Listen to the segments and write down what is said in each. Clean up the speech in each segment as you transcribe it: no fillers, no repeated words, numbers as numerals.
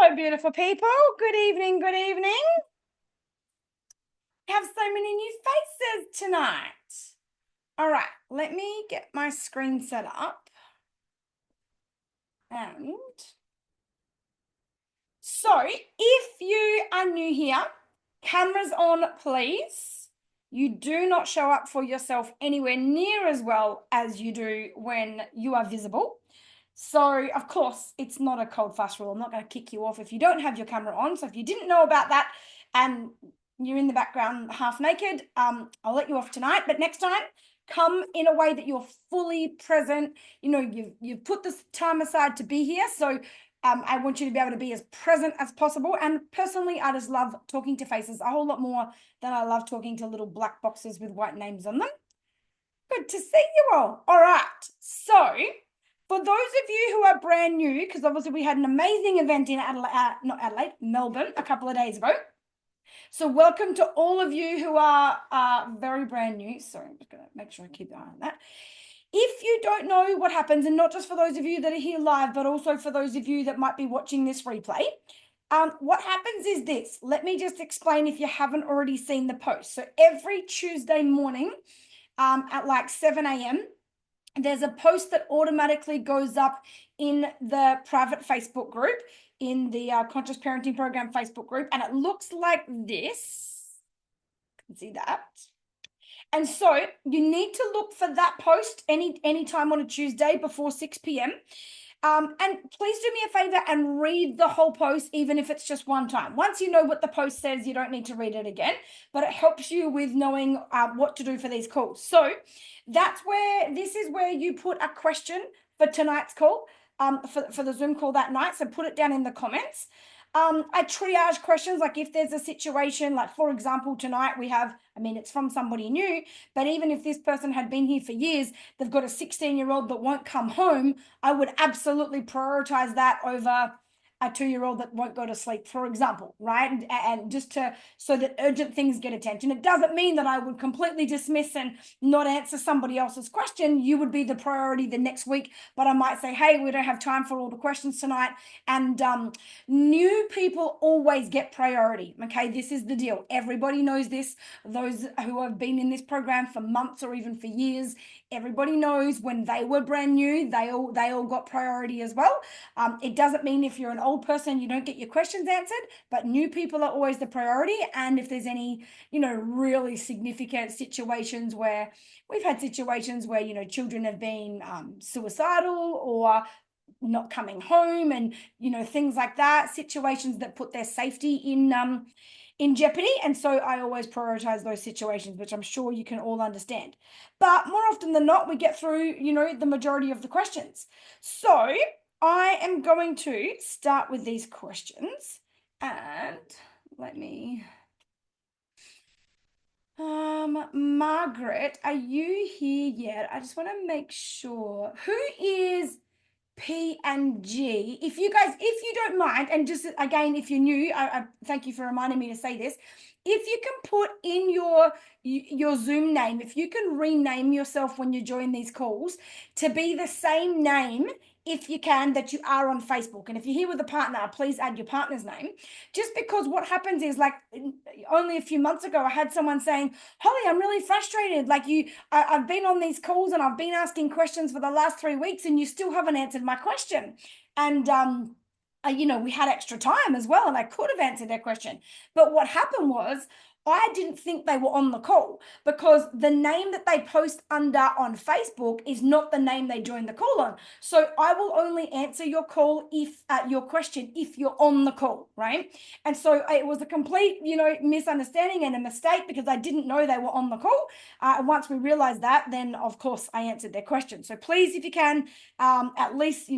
Hello, beautiful people. Good evening, good evening. We have so many new faces tonight. All right, let me get my screen set up. And so, if you are new here, cameras on, please. You do not show up for yourself anywhere near as well as you do when you are visible. So, of course, it's not a cold fast rule. I'm not going to kick you off if you don't have your camera on. So, if you didn't know about that and you're in the background half naked, I'll let you off tonight. But next time, come in a way that you're fully present. You know, you've put this time aside to be here. So, I want you to be able to be as present as possible. And personally, I just love talking to faces a whole lot more than I love talking to little black boxes with white names on them. Good to see you all. All right. So, for those of you who are brand new, because obviously we had an amazing event in Melbourne a couple of days ago. So welcome to all of you who are very brand new. Sorry, I'm just going to make sure I keep an eye on that. If you don't know what happens, and not just for those of you that are here live, but also for those of you that might be watching this replay, what happens is this. Let me just explain if you haven't already seen the post. So every Tuesday morning at like 7 a.m., there's a post that automatically goes up in the private Facebook group, in the Conscious Parenting Program Facebook group, and it looks like this. You can see that. And so you need to look for that post any time on a Tuesday before 6 p.m. And please do me a favor and read the whole post, even if it's just one time. Once you know what the post says, you don't need to read it again, but it helps you with knowing what to do for these calls. So this is where you put a question for tonight's call, for the Zoom call that night. So put it down in the comments. I triage questions, like if there's a situation, like for example, tonight we have, it's from somebody new, but even if this person had been here for years, they've got a 16-year-old that won't come home, I would absolutely prioritize that over a 2-year-old that won't go to sleep, for example, right? And just so that urgent things get attention. It doesn't mean that I would completely dismiss and not answer somebody else's question. You would be the priority the next week, but I might say, hey, we don't have time for all the questions tonight. And new people always get priority. Okay, this is the deal. Everybody knows this. Those who have been in this program for months or even for years, everybody knows when they were brand new, they all got priority as well. It doesn't mean if you're an old person, you don't get your questions answered, but new people are always the priority. And if there's any, really significant situations where we've had situations where, children have been suicidal or not coming home and, things like that, situations that put their safety in jeopardy. And so I always prioritize those situations, which I'm sure you can all understand. But more often than not, we get through, the majority of the questions. So I am going to start with these questions, and let me, Margaret, are you here yet? I just want to make sure. Who is P and G? If you don't mind, and just again, if you're new, I thank you for reminding me to say this. If you can put in your Zoom name, if you can rename yourself when you join these calls to be the same name, if you can, that you are on Facebook. And if you're here with a partner, please add your partner's name. Just because what happens is, like, only a few months ago, I had someone saying, Holly, I'm really frustrated. Like, I've been on these calls and I've been asking questions for the last 3 weeks and you still haven't answered my question. And, we had extra time as well, and I could have answered their question. But what happened was, I didn't think they were on the call, because the name that they post under on Facebook is not the name they joined the call on. So I will only answer your call your question if you're on the call, right? And so it was a complete, misunderstanding and a mistake, because I didn't know they were on the call. Once we realized that, then of course I answered their question. So please, if you can, at least,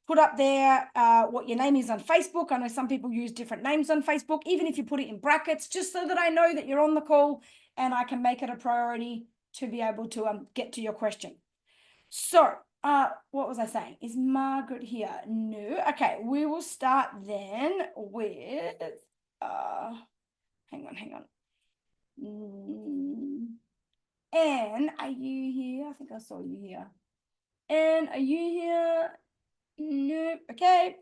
put up there what your name is on Facebook. I know some people use different names on Facebook. Even if you put it in brackets, just so that I know that you're on the call and I can make it a priority to be able to get to your question. So what was I saying? Is Margaret here? No. Okay, we will start then with, hang on. Anne, are you here? I think I saw you here. Anne, are you here? Nope. Okay.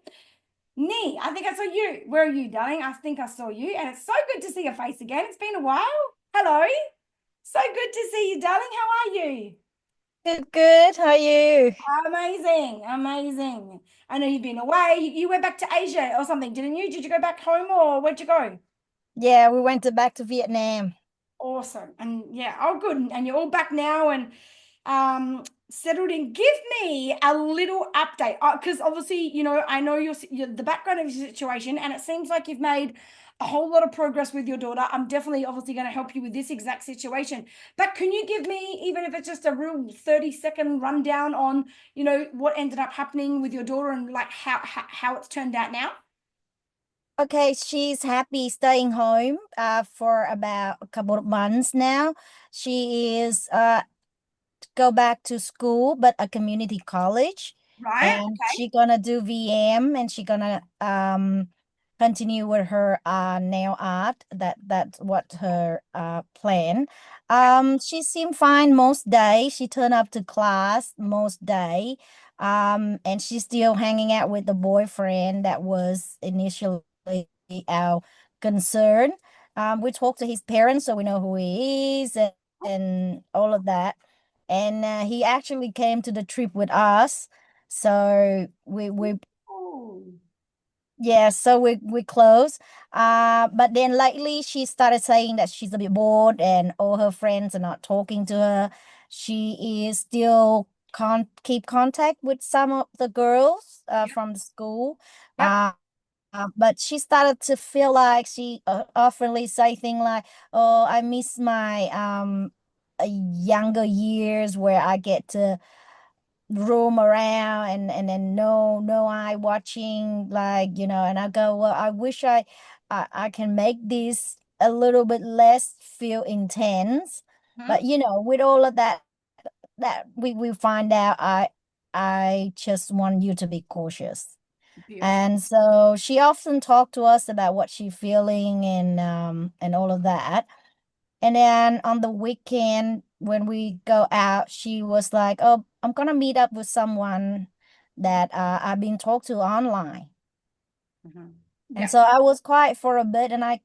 Nee, I think I saw you. Where are you, darling? I think I saw you. And it's so good to see your face again. It's been a while. Hello. So good to see you, darling. How are you? Good, good. How are you? Amazing. Amazing. I know you've been away. You went back to Asia or something, didn't you? Did you go back home or where'd you go? Yeah, we went back to Vietnam. Awesome. And yeah, oh good. And you're all back now and settled in. Give me a little update. Because obviously, I know your the background of your situation, and it seems like you've made a whole lot of progress with your daughter. I'm definitely obviously going to help you with this exact situation. But can you give me, even if it's just a real 30-second rundown on, what ended up happening with your daughter and like how it's turned out now? Okay, she's happy staying home for about a couple of months now. She is go back to school, but a community college. Right? And she gonna do VM and she gonna continue with her nail art. That's what her plan. She seemed fine most day. She turned up to class most day. And she's still hanging out with the boyfriend that was initially our concern. We talked to his parents so we know who he is and all of that, and he actually came to the trip with us. So we Oh, yeah, so we close. But then lately she started saying that she's a bit bored and all her friends are not talking to her. She is still can't keep contact with some of the girls yep, from the school. yep. Uh, but she started to feel like she oftenly say things like, "Oh, I miss my younger years where I get to roam around and then no eye watching, like, and I go, well, I wish I can make this a little bit less feel intense." Hmm. But with all of that we find out, I just want you to be cautious. Beautiful. And so she often talked to us about what she's feeling and all of that. And then on the weekend when we go out, she was like, "Oh, I'm gonna meet up with someone that I've been talked to online." Mhm. And Yeah. so I was quiet for a bit and I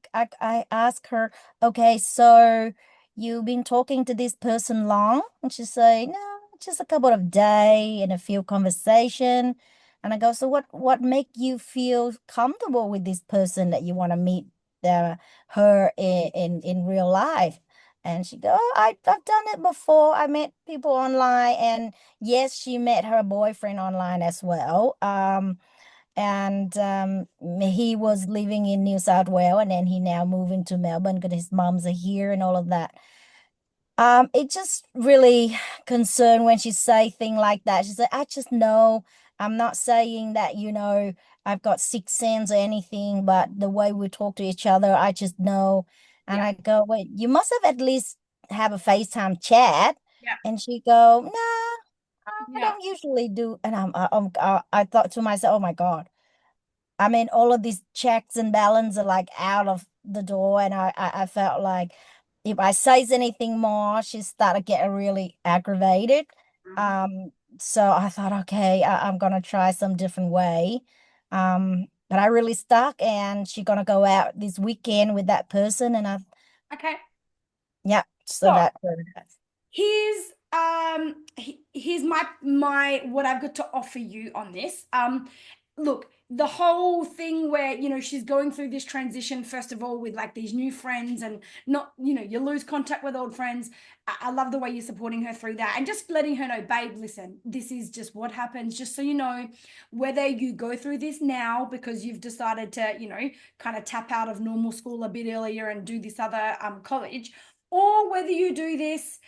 asked her, "Okay, so you've been talking to this person long?" And she said, "No, just a couple of day and a few conversation." And I go, "So what make you feel comfortable with this person that you want to meet her in real life?" And she go, "Oh, I've done it before. I met people online." And yes, she met her boyfriend online as well. And he was living in New South Wales, and then he now moving to Melbourne because his mom's are here and all of that. It just really concerned when she say thing like that. She said, "I just know, I'm not saying that, I've got six sense or anything, but the way we talk to each other, I just know." And Yeah. I go, "Wait, you must have at least have a FaceTime chat." Yeah. And she go, "No, I Yeah. don't usually do." And I thought to myself, "Oh my God." I mean, all of these checks and balances are like out of the door, and I felt like if I says anything more, she started getting really aggravated. Mhm. Um, so I thought, okay, I'm gonna try some different way. But I really stuck, and she gonna go out this weekend with that person, and Okay. yeah, so So that's here's my what I've got to offer you on this. Look, the whole thing where she's going through this transition, first of all, with like these new friends, and not, you lose contact with old friends. I love the way you're supporting her through that and just letting her know, babe, listen, this is just what happens, just so you know, whether you go through this now because you've decided to, kind of tap out of normal school a bit earlier and do this other college, or whether you do this,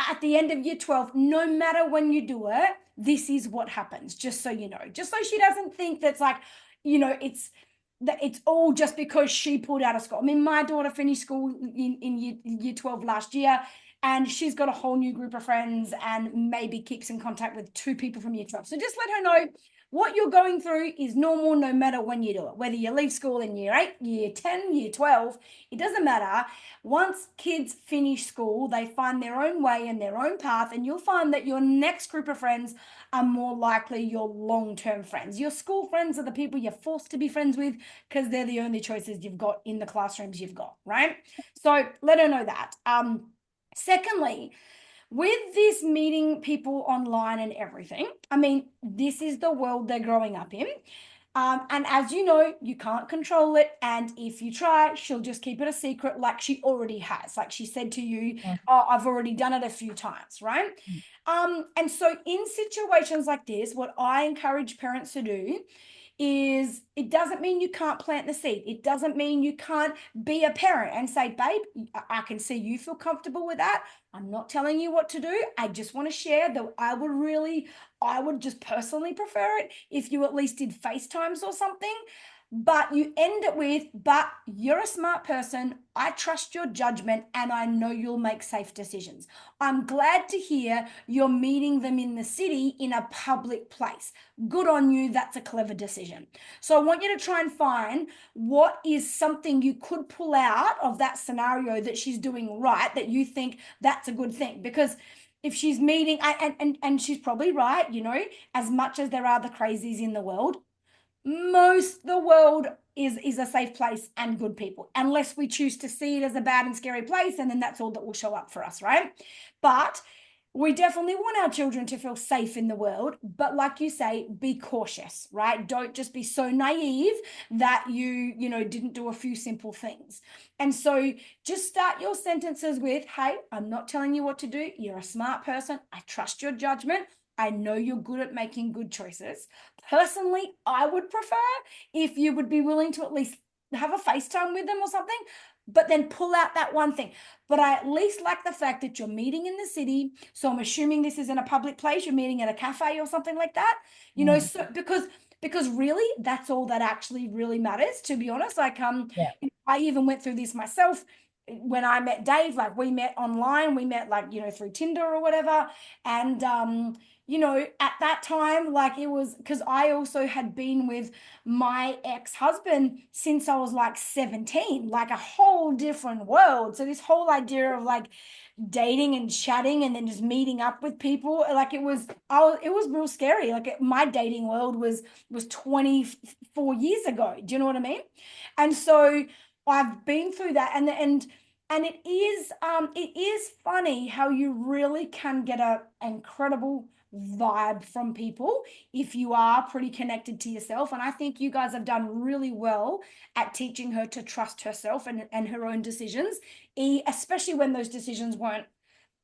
at the end of year 12, no matter when you do it, this is what happens, just so you know, just so she doesn't think that's like, it's that it's all just because she pulled out of school. I mean, my daughter finished school in year 12 last year. and she's got a whole new group of friends and maybe keeps in contact with 2 people from year 12. So just let her know what you're going through is normal no matter when you do it. Whether you leave school in year 8, year 10, year 12, it doesn't matter. Once kids finish school, they find their own way and their own path, and you'll find that your next group of friends are more likely your long-term friends. Your school friends are the people you're forced to be friends with because they're the only choices you've got in the classrooms you've got, right? So let her know that. Secondly, with this meeting people online and everything, I mean, this is the world they're growing up in. And as you know, you can't control it. And if you try, she'll just keep it a secret like she already has. Like she said to you, Mm. oh, I've already done it a few times, right? And so in situations like this, what I encourage parents to do is it doesn't mean you can't plant the seed. It doesn't mean you can't be a parent and say, babe, I can see you feel comfortable with that. I'm not telling you what to do. I just want to share that I would just personally prefer it if you at least did FaceTimes or something. But you end it with, but you're a smart person. I trust your judgment and I know you'll make safe decisions. I'm glad to hear you're meeting them in the city in a public place. Good on you. That's a clever decision. So I want you to try and find what is something you could pull out of that scenario that she's doing right that you think that's a good thing. Because if she's meeting, and she's probably right, you know, as much as there are the crazies in the world, most the world is a safe place and good people, unless we choose to see it as a bad and scary place, and then that's all that will show up for us, right? But we definitely want our children to feel safe in the world, but like you say, be cautious, right? Don't just be so naive that you know didn't do a few simple things. And so just start your sentences with, hey, I'm not telling you what to do. You're a smart person. I trust your judgment. I know you're good at making good choices. Personally, I would prefer if you would be willing to at least have a FaceTime with them or something, but then pull out that one thing. But I at least like the fact that you're meeting in the city. So I'm assuming this is in a public place. You're meeting at a cafe or something like that. You know, Mm. so because really that's all that actually really matters, to be honest. Like Yeah. I even went through this myself when I met Dave. Like we met online, we met like, you know, through Tinder or whatever. And you know, at that time, like it was because I also had been with my ex-husband since I was like 17, like a whole different world. So this whole idea of like dating and chatting and then just meeting up with people, like it was real scary. Like my dating world was 24 years ago. Do you know what I mean? And so I've been through that, and it is funny how you really can get a incredible vibe from people if you are pretty connected to yourself. And I think you guys have done really well at teaching her to trust herself and her own decisions, especially when those decisions weren't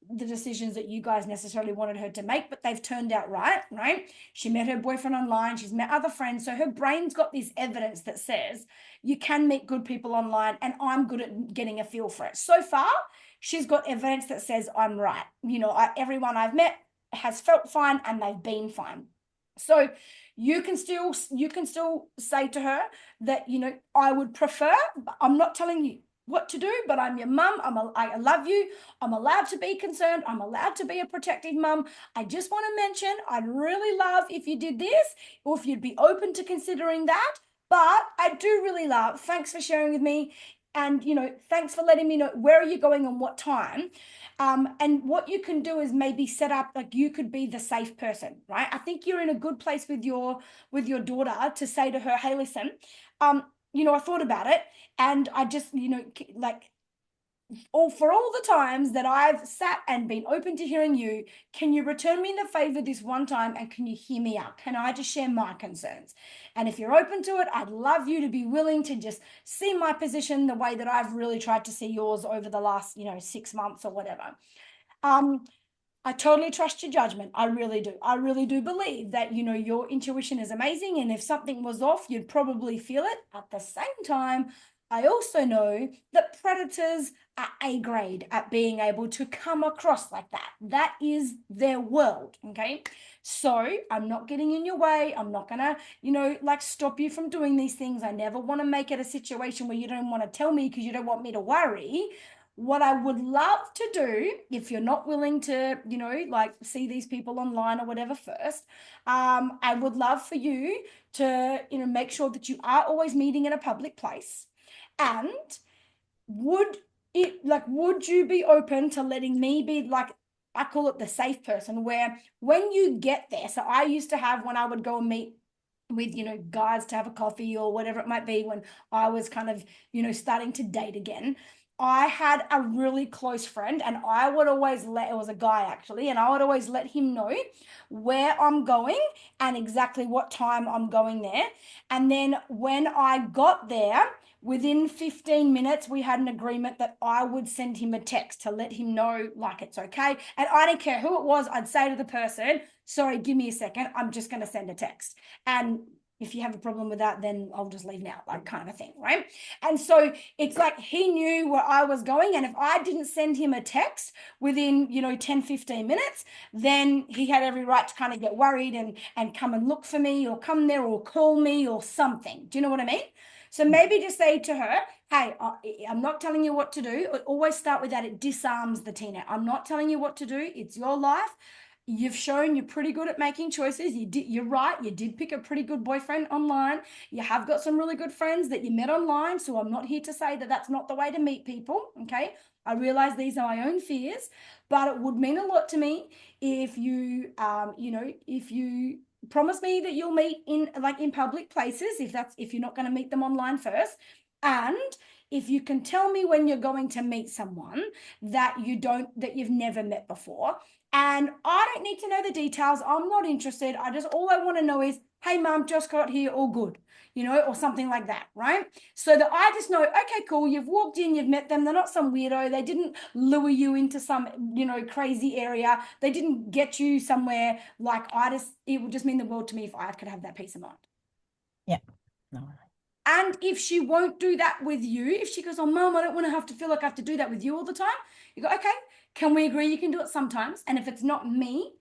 the decisions that you guys necessarily wanted her to make, but they've turned out right, right? She met her boyfriend online, she's met other friends. So her brain's got this evidence that says you can meet good people online, and I'm good at getting a feel for it. So far, she's got evidence that says I'm right. You know, everyone I've met has felt fine and they've been fine. So you can still say to her that, you know, I would prefer, I'm not telling you what to do, but I'm your mum. I love you. I'm allowed to be concerned. I'm allowed to be a protective mum. I just want to mention, I'd really love if you did this, or if you'd be open to considering that. But I do really love, thanks for sharing with me. And, you know, thanks for letting me know where are you going and what time. And what you can do is maybe set up, like you could be the safe person, right? I think you're in a good place with your daughter to say to her, hey, listen, you know, I thought about it, and I just, you know, like all the times that I've sat and been open to hearing you, can you return me the favor this one time, and can you hear me out? Can I just share my concerns? And if you're open to it, I'd love you to be willing to just see my position the way that I've really tried to see yours over the last, you know, 6 months or whatever. Um, I totally trust your judgment. I really do. I really do believe that, you know, your intuition is amazing. And if something was off, you'd probably feel it. At the same time, I also know that predators are A grade at being able to come across like that. That is their world. Okay. So I'm not getting in your way. I'm not going to, you know, like stop you from doing these things. I never want to make it a situation where you don't want to tell me because you don't want me to worry. What I would love to do, if you're not willing to, like see these people online or whatever first, I would love for you to, make sure that you are always meeting in a public place. And would would you be open to letting me be like, I call it the safe person, where when you get there, so I used to have, when I would go and meet with, guys to have a coffee or whatever it might be, when I was kind of, starting to date again, I had a really close friend, and I would always let, it was a guy actually, and I would always let him know where I'm going and exactly what time I'm going there. And then when I got there, within 15 minutes, we had an agreement that I would send him a text to let him know, like, it's okay. And I didn't care who it was. I'd say to the person, sorry, give me a second. I'm just going to send a text. And if you have a problem with that, then I'll just leave now, like, kind of a thing, right? And so it's like he knew where I was going. And if I didn't send him a text within, 10, 15 minutes, then he had every right to kind of get worried and come and look for me or come there or call me or something. Do you know what I mean? So maybe just say to her, hey, I'm not telling you what to do. Always start with that. It disarms the teenager. I'm not telling you what to do. It's your life. You've shown you're pretty good at making choices. You're right. You did pick a pretty good boyfriend online. You have got some really good friends that you met online. So I'm not here to say that that's not the way to meet people. Okay. I realize these are my own fears, but it would mean a lot to me if you, if you promise me that you'll meet in public places, if you're not going to meet them online first, and if you can tell me when you're going to meet someone that you've never met before. And I don't need to know the details. I'm not interested. All I want to know is, hey, mom, just got here, all good, or something like that, right? So that I just know, okay, cool, you've walked in, you've met them. They're not some weirdo. They didn't lure you into some, crazy area. They didn't get you somewhere. Like, it would just mean the world to me if I could have that peace of mind. Yeah. No. And if she won't do that with you, if she goes, oh, mom, I don't want to have to feel like I have to do that with you all the time, you go, okay, can we agree you can do it sometimes? And if it's not me,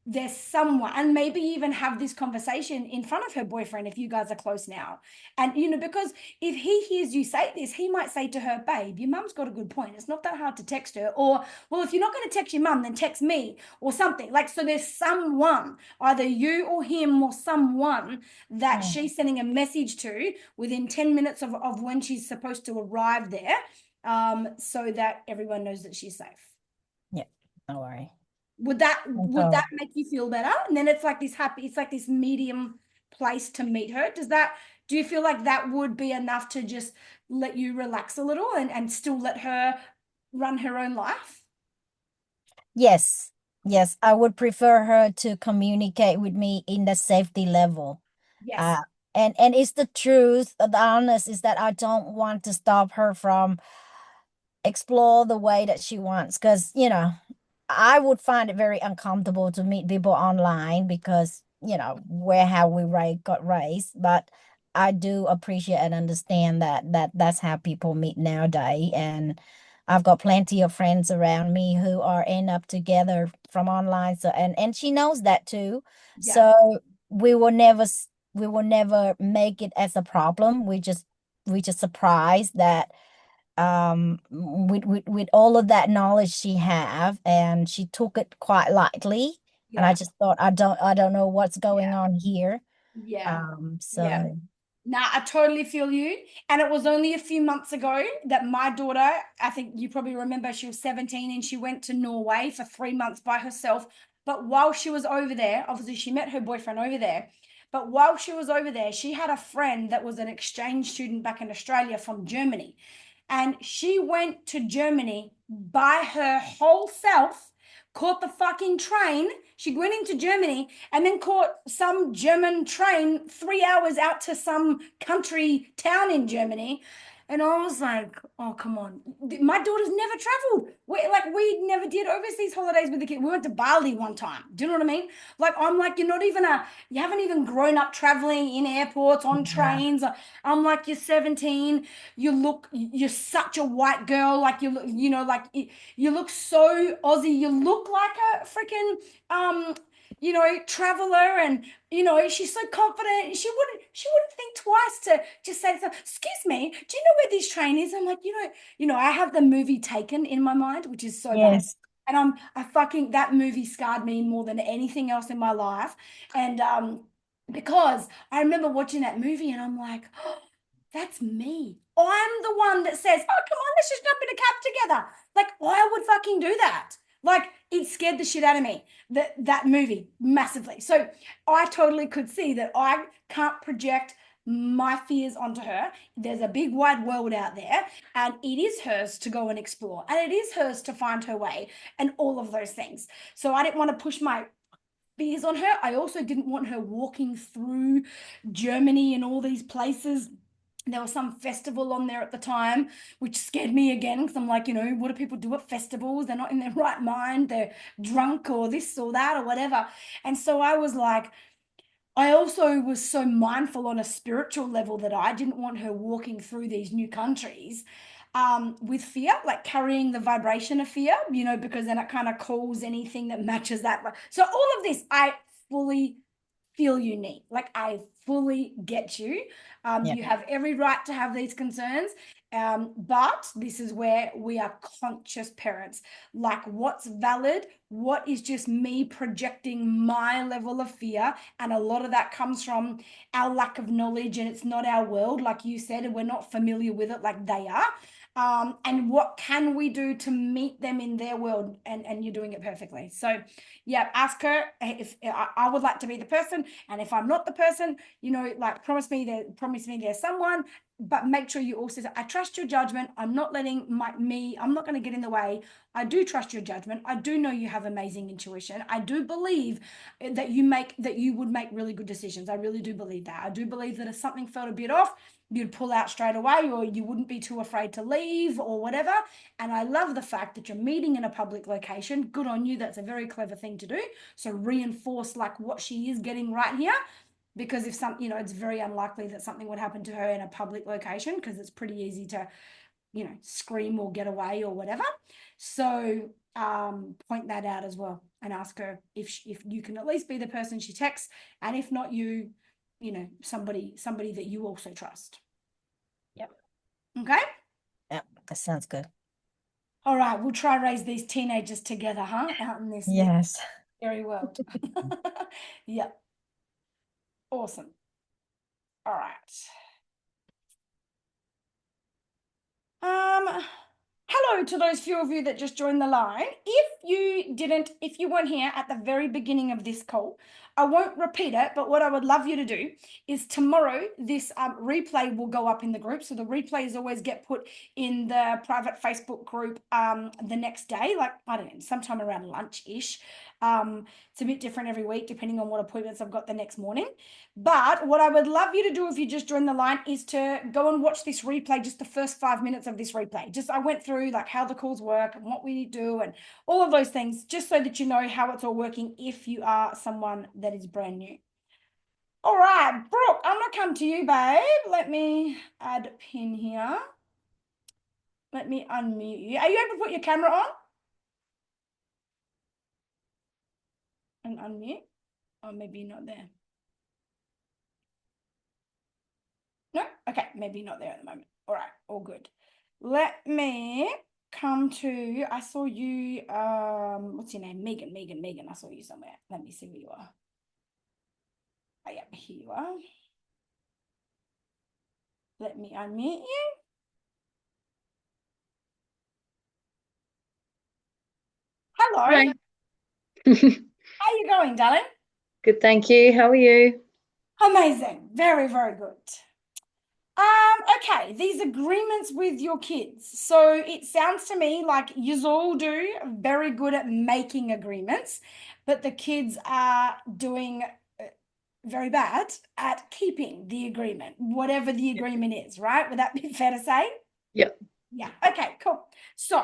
there's someone, and maybe even have this conversation in front of her boyfriend if you guys are close now. And because if he hears you say this, he might say to her, babe, your mum's got a good point, it's not that hard to text her. Or, well, if you're not going to text your mum, then text me, or something. Like, so there's someone, either you or him or someone, that Mm. she's sending a message to within 10 minutes of when she's supposed to arrive there, so that everyone knows that she's safe. Yeah. No worry. Would that And would that so, make you feel better? And then it's like this medium place to meet her. Do you feel like that would be enough to just let you relax a little and still let her run her own life? yes. Yes, I would prefer her to communicate with me in the safety level. Yes. Uh, and it's the truth, the honest is that I don't want to stop her from explore the way that she wants. Because, I would find it very uncomfortable to meet people online because, where how got raised. But I do appreciate and understand that's how people meet nowadays. And I've got plenty of friends around me who are end up together from online. So and she knows that too. Yeah. So we will never we will never make it as a problem. We just surprised that with all of that knowledge she have, and she took it quite lightly, and I Yeah. just thought I don't know what's going Yeah. on here. Yeah. Yeah. So Nah, I totally feel you. And it was only a few months ago that my daughter, I think you probably remember, she was 17 and she went to Norway for 3 months by herself. But while she was over there, obviously she met her boyfriend over there. But while she was over there, she had a friend that was an exchange student back in Australia from Germany. And she went to Germany by her whole self, caught the fucking train. She went into Germany and then caught some German train 3 hours out to some country town in Germany. And I was like, oh, come on. My daughter's never traveled. We never did overseas holidays with the kid. We went to Bali one time. Do you know what I mean? Like, I'm like, you haven't even grown up traveling in airports, on yeah. trains. I'm like, you're 17. You're such a white girl. Like, you look, like, you look so Aussie. You look like a freaking, traveler, and she's so confident, and she wouldn't think twice to just say to them, excuse me, do you know where this train is? I'm like, I have the movie Taken in my mind, which is so bad. Yes. And I fucking, that movie scarred me more than anything else in my life. And because I remember watching that movie and I'm like, oh, that's me. I'm the one that says, oh, come on, let's just jump in a cab together. Like, I would fucking do that. Like, it scared the shit out of me, that movie, massively. So I totally could see that I can't project my fears onto her. There's a big wide world out there, and it is hers to go and explore, and it is hers to find her way, and all of those things. So I didn't want to push my fears on her. I also didn't want her walking through Germany and all these places. There was some festival on there at the time, which scared me again, because I'm like, what do people do at festivals? They're not in their right mind. They're drunk or this or that or whatever. And so I was like, I also was so mindful on a spiritual level that I didn't want her walking through these new countries with fear, like carrying the vibration of fear, because then it kind of calls anything that matches that. So all of this, I fully feel you need. Like, I fully get you. Yeah. You have every right to have these concerns. But this is where we are conscious parents. Like, what's valid, what is just me projecting my level of fear. And a lot of that comes from our lack of knowledge, and it's not our world, like you said, and we're not familiar with it like they are. And what can we do to meet them in their world? And you're doing it perfectly. So yeah, ask her if I would like to be the person, and if I'm not the person, like, promise me there's someone. But make sure you also say, I trust your judgment. I'm not letting I'm not going to get in the way. I do trust your judgment. I do know you have amazing intuition. I do believe that you would make really good decisions. I really do believe that. I do believe that if something felt a bit off, you'd pull out straight away, or you wouldn't be too afraid to leave or whatever. And I love the fact that you're meeting in a public location. Good on you. That's a very clever thing to do. So reinforce like what she is getting right here, because if it's very unlikely that something would happen to her in a public location, because it's pretty easy to, scream or get away or whatever. So point that out as well, and ask her if you can at least be the person she texts, and if not you, somebody that you also trust. Yep. Okay. Yep. That sounds good. All right, we'll try raise these teenagers together, huh? Out in this Yes. scary world. Yeah. Awesome. All right. Hello to those few of you that just joined the line. If you weren't here at the very beginning of this call, I won't repeat it, but what I would love you to do is tomorrow, this replay will go up in the group. So the replays always get put in the private Facebook group the next day, like, I don't know, sometime around lunch-ish. It's a bit different every week, depending on what appointments I've got the next morning. But what I would love you to do if you just joined the line is to go and watch this replay, just the first 5 minutes of this replay. Just I went through like how the calls work and what we do and all of those things, just so that you know how it's all working if you are someone that is brand new. All right, Brooke, I'm gonna come to you, babe. Let me add a pin here. Let me unmute you. Are you able to put your camera on? And unmute? Or maybe you're not there. No? Okay, maybe not there at the moment. All right, all good. Let me come to, I saw you, what's your name? Megan, I saw you somewhere. Let me see where you are. Oh, yeah, here you are. Let me unmute you. Hello. Hi. How are you going, darling? Good, thank you. How are you? Amazing. Very, very good. Okay, these agreements with your kids. So it sounds to me like you all do very good at making agreements, but the kids are doing very bad at keeping the agreement, whatever the agreement is, right? Would that be fair to say? Yep. Yeah. Okay, cool. So,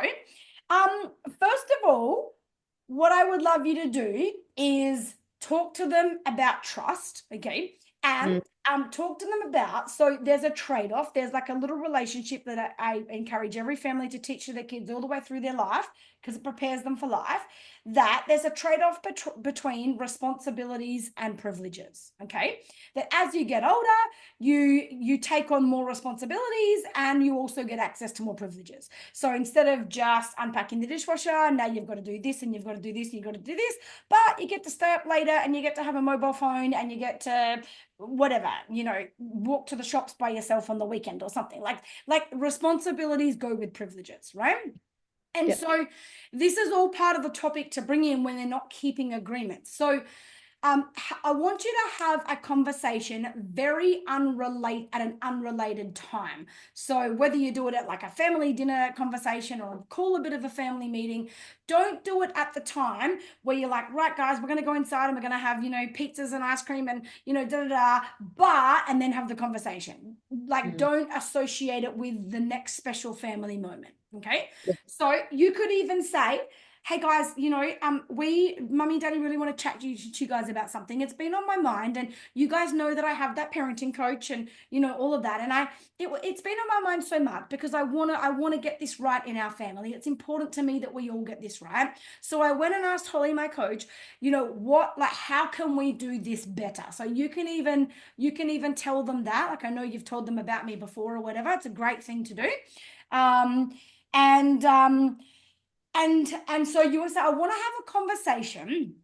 first of all, what I would love you to do is talk to them about trust, okay? And talk to them about, so there's a trade-off. There's like a little relationship that I encourage every family to teach to their kids all the way through their life, because it prepares them for life, that there's a trade-off between responsibilities and privileges. Okay, that as you get older, you take on more responsibilities and you also get access to more privileges. So instead of just unpacking the dishwasher, now you've got to do this and you've got to do this and you've got to do this, but you get to stay up later and you get to have a mobile phone and you get to whatever, walk to the shops by yourself on the weekend or something. Like responsibilities go with privileges, right? And so this is all part of the topic to bring in when they're not keeping agreements. So I want you to have a conversation at an unrelated time. So whether you do it at like a family dinner conversation or call a bit of a family meeting, don't do it at the time where you're like, right, guys, we're going to go inside and we're going to have, pizzas and ice cream and, and then have the conversation. Like, don't associate it with the next special family moment. Okay. So you could even say, hey guys, mummy and daddy really want to chat to you guys about something. It's been on my mind, and you guys know that I have that parenting coach and all of that. And it's been on my mind so much because I want to get this right in our family. It's important to me that we all get this right. So I went and asked Holly, my coach, how can we do this better? So you can even tell them that. Like, I know you've told them about me before or whatever. It's a great thing to do. And so you will say, I want to have a conversation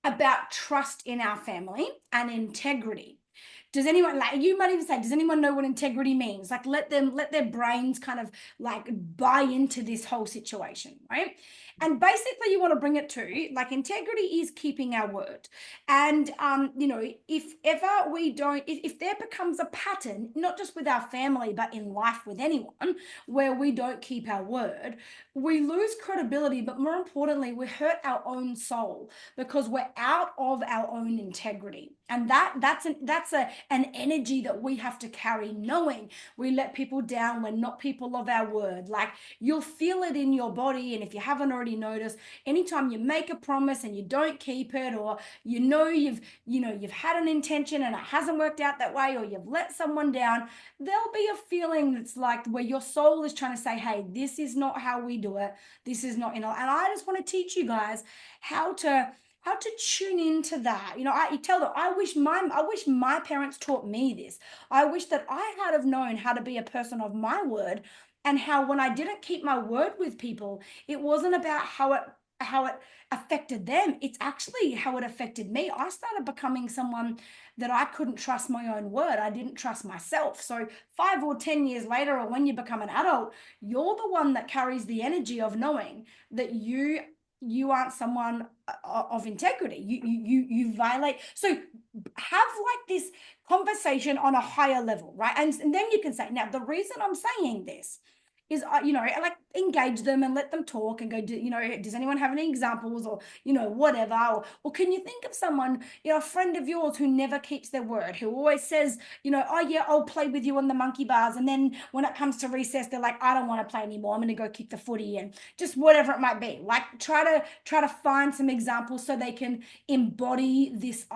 about trust in our family and integrity. Does anyone, like, you might even say, does anyone know what integrity means? Like, let their brains kind of like buy into this whole situation, right? And basically you want to bring it to, like, integrity is keeping our word. And, if ever we don't, if there becomes a pattern, not just with our family, but in life with anyone, where we don't keep our word, we lose credibility, but more importantly, we hurt our own soul because we're out of our own integrity. And that's an energy that we have to carry, knowing we let people down, we're not people of our word. Like, you'll feel it in your body. And if you haven't already noticed, anytime you make a promise and you don't keep it, or you've had an intention and it hasn't worked out that way, or you've let someone down, there'll be a feeling that's like where your soul is trying to say, hey, this is not how we do it. This is not, and I just want to teach you guys how to tune into that. You tell them, I wish my parents taught me this. I wish that I had have known how to be a person of my word, and how when I didn't keep my word with people, it wasn't about how it affected them. It's actually how it affected me. I started becoming someone that I couldn't trust my own word. I didn't trust myself. So 5 or 10 years later, or when you become an adult, you're the one that carries the energy of knowing that you aren't someone of integrity. You violate. So have like this conversation on a higher level, right? And then you can say, now the reason I'm saying this is, like, engage them and let them talk and go, does anyone have any examples, or, whatever, or can you think of someone, a friend of yours who never keeps their word, who always says, oh yeah, I'll play with you on the monkey bars, and then when it comes to recess, they're like, I don't want to play anymore, I'm going to go kick the footy, and just whatever it might be. Like, try to find some examples so they can embody this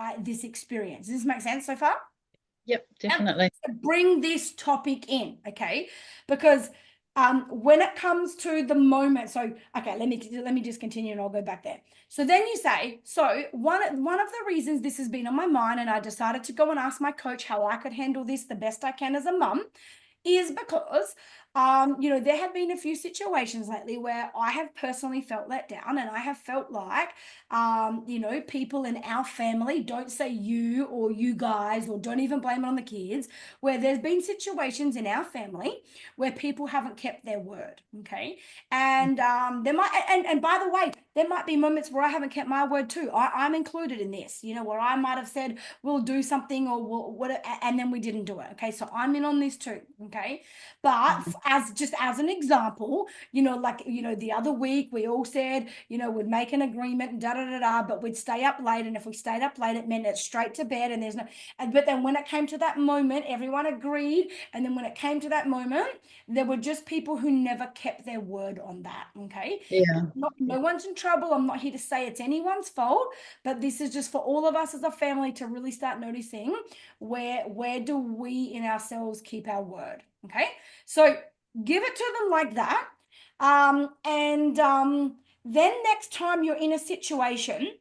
experience. Does this make sense so far? Yep, definitely. Bring this topic in, okay? Because when it comes to the moment, so okay, let me just continue and I'll go back there. So then you say, so one of the reasons this has been on my mind, and I decided to go and ask my coach how I could handle this the best I can as a mum, is because there have been a few situations lately where I have personally felt let down, and I have felt like people in our family, don't say you or you guys, or don't even blame it on the kids, where there's been situations in our family where people haven't kept their word. Okay. And there might, and by the way, there might be moments where I haven't kept my word too. I'm included in this, where I might have said we'll do something, or what, and then we didn't do it. Okay. So I'm in on this too. Okay. But as an example, the other week we all said, we'd make an agreement and but we'd stay up late. And if we stayed up late, it meant it's straight to bed, and but then when it came to that moment, everyone agreed. And then when it came to that moment, there were just people who never kept their word on that. Okay. Yeah. No one's in trouble. I'm not here to say it's anyone's fault, but this is just for all of us as a family to really start noticing where do we in ourselves keep our word. Okay, so give it to them like that. Then next time you're in a situation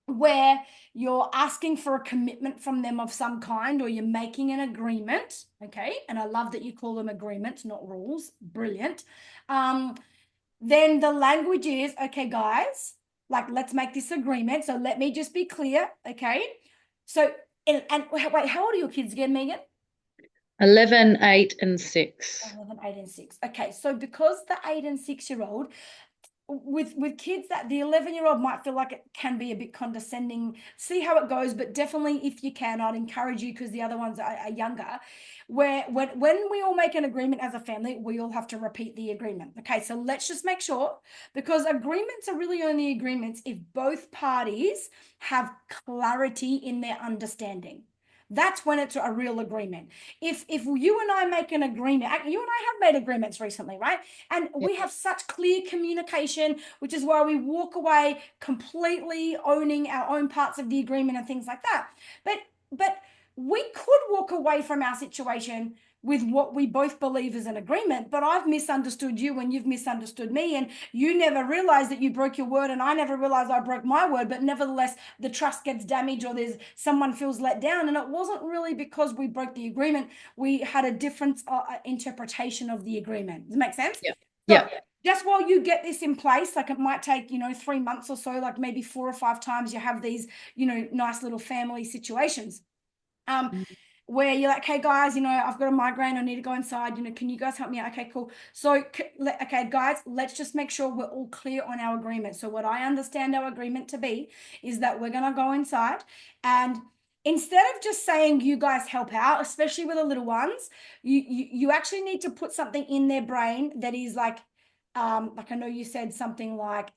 where you're asking for a commitment from them of some kind, or you're making an agreement, okay, and I love that you call them agreements, not rules, brilliant. Then the language is, okay, guys, like, let's make this agreement. So let me just be clear, okay? So, and wait, how old are your kids again, Megan? 11, 8, and 6. 11, 8, and 6. Okay, so because the 8 and 6-year-old, with kids, that the 11-year-old might feel like it can be a bit condescending. See how it goes, but definitely if you can, I'd encourage you, because the other ones are younger, where when we all make an agreement as a family, we all have to repeat the agreement. Okay, so let's just make sure, because agreements are really only agreements if both parties have clarity in their understanding. That's when it's a real agreement. If you and I make an agreement, you and I have made agreements recently, right? And we have such clear communication, which is why we walk away completely owning our own parts of the agreement and things like that. But we could walk away from our situation with what we both believe is an agreement, but I've misunderstood you and you've misunderstood me, and you never realized that you broke your word and I never realized I broke my word, but nevertheless the trust gets damaged, or there's someone feels let down, and it wasn't really because we broke the agreement. We had a different interpretation of the agreement. Does it make sense? Yeah. So Yeah. just while you get this in place, like it might take 3 months or so, like maybe 4 or 5 times you have these nice little family situations where you're like, hey guys, I've got a migraine, I need to go inside, can you guys help me out? Okay, cool. So, okay, guys, let's just make sure we're all clear on our agreement. So what I understand our agreement to be is that we're going to go inside, and instead of just saying you guys help out, especially with the little ones, you actually need to put something in their brain that is like I know you said something like,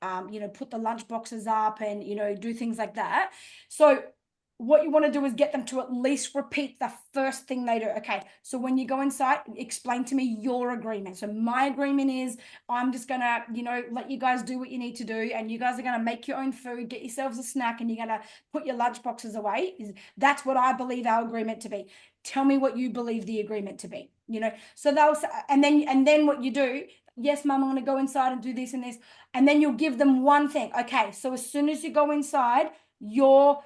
put the lunch boxes up and, do things like that. So what you want to do is get them to at least repeat the first thing they do. Okay, so when you go inside, explain to me your agreement. So my agreement is I'm just going to, let you guys do what you need to do, and you guys are going to make your own food, get yourselves a snack, and you're going to put your lunch boxes away. That's what I believe our agreement to be. Tell me what you believe the agreement to be, So they'll say, and then what you do, yes, mom, I'm going to go inside and do this and this. And then you'll give them one thing. Okay, so as soon as you go inside, you're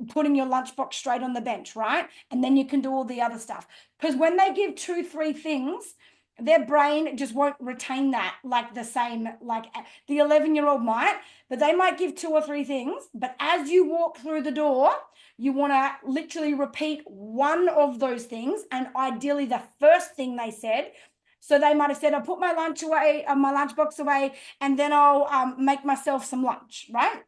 putting your lunchbox straight on the bench, right? And then you can do all the other stuff. Because when they give 2, 3 things, their brain just won't retain that like the same, like the 11-year-old might, but they might give 2 or 3 things. But as you walk through the door, you want to literally repeat one of those things, and ideally the first thing they said. So they might have said, I'll put my lunch away, my lunchbox away, and then I'll make myself some lunch, right?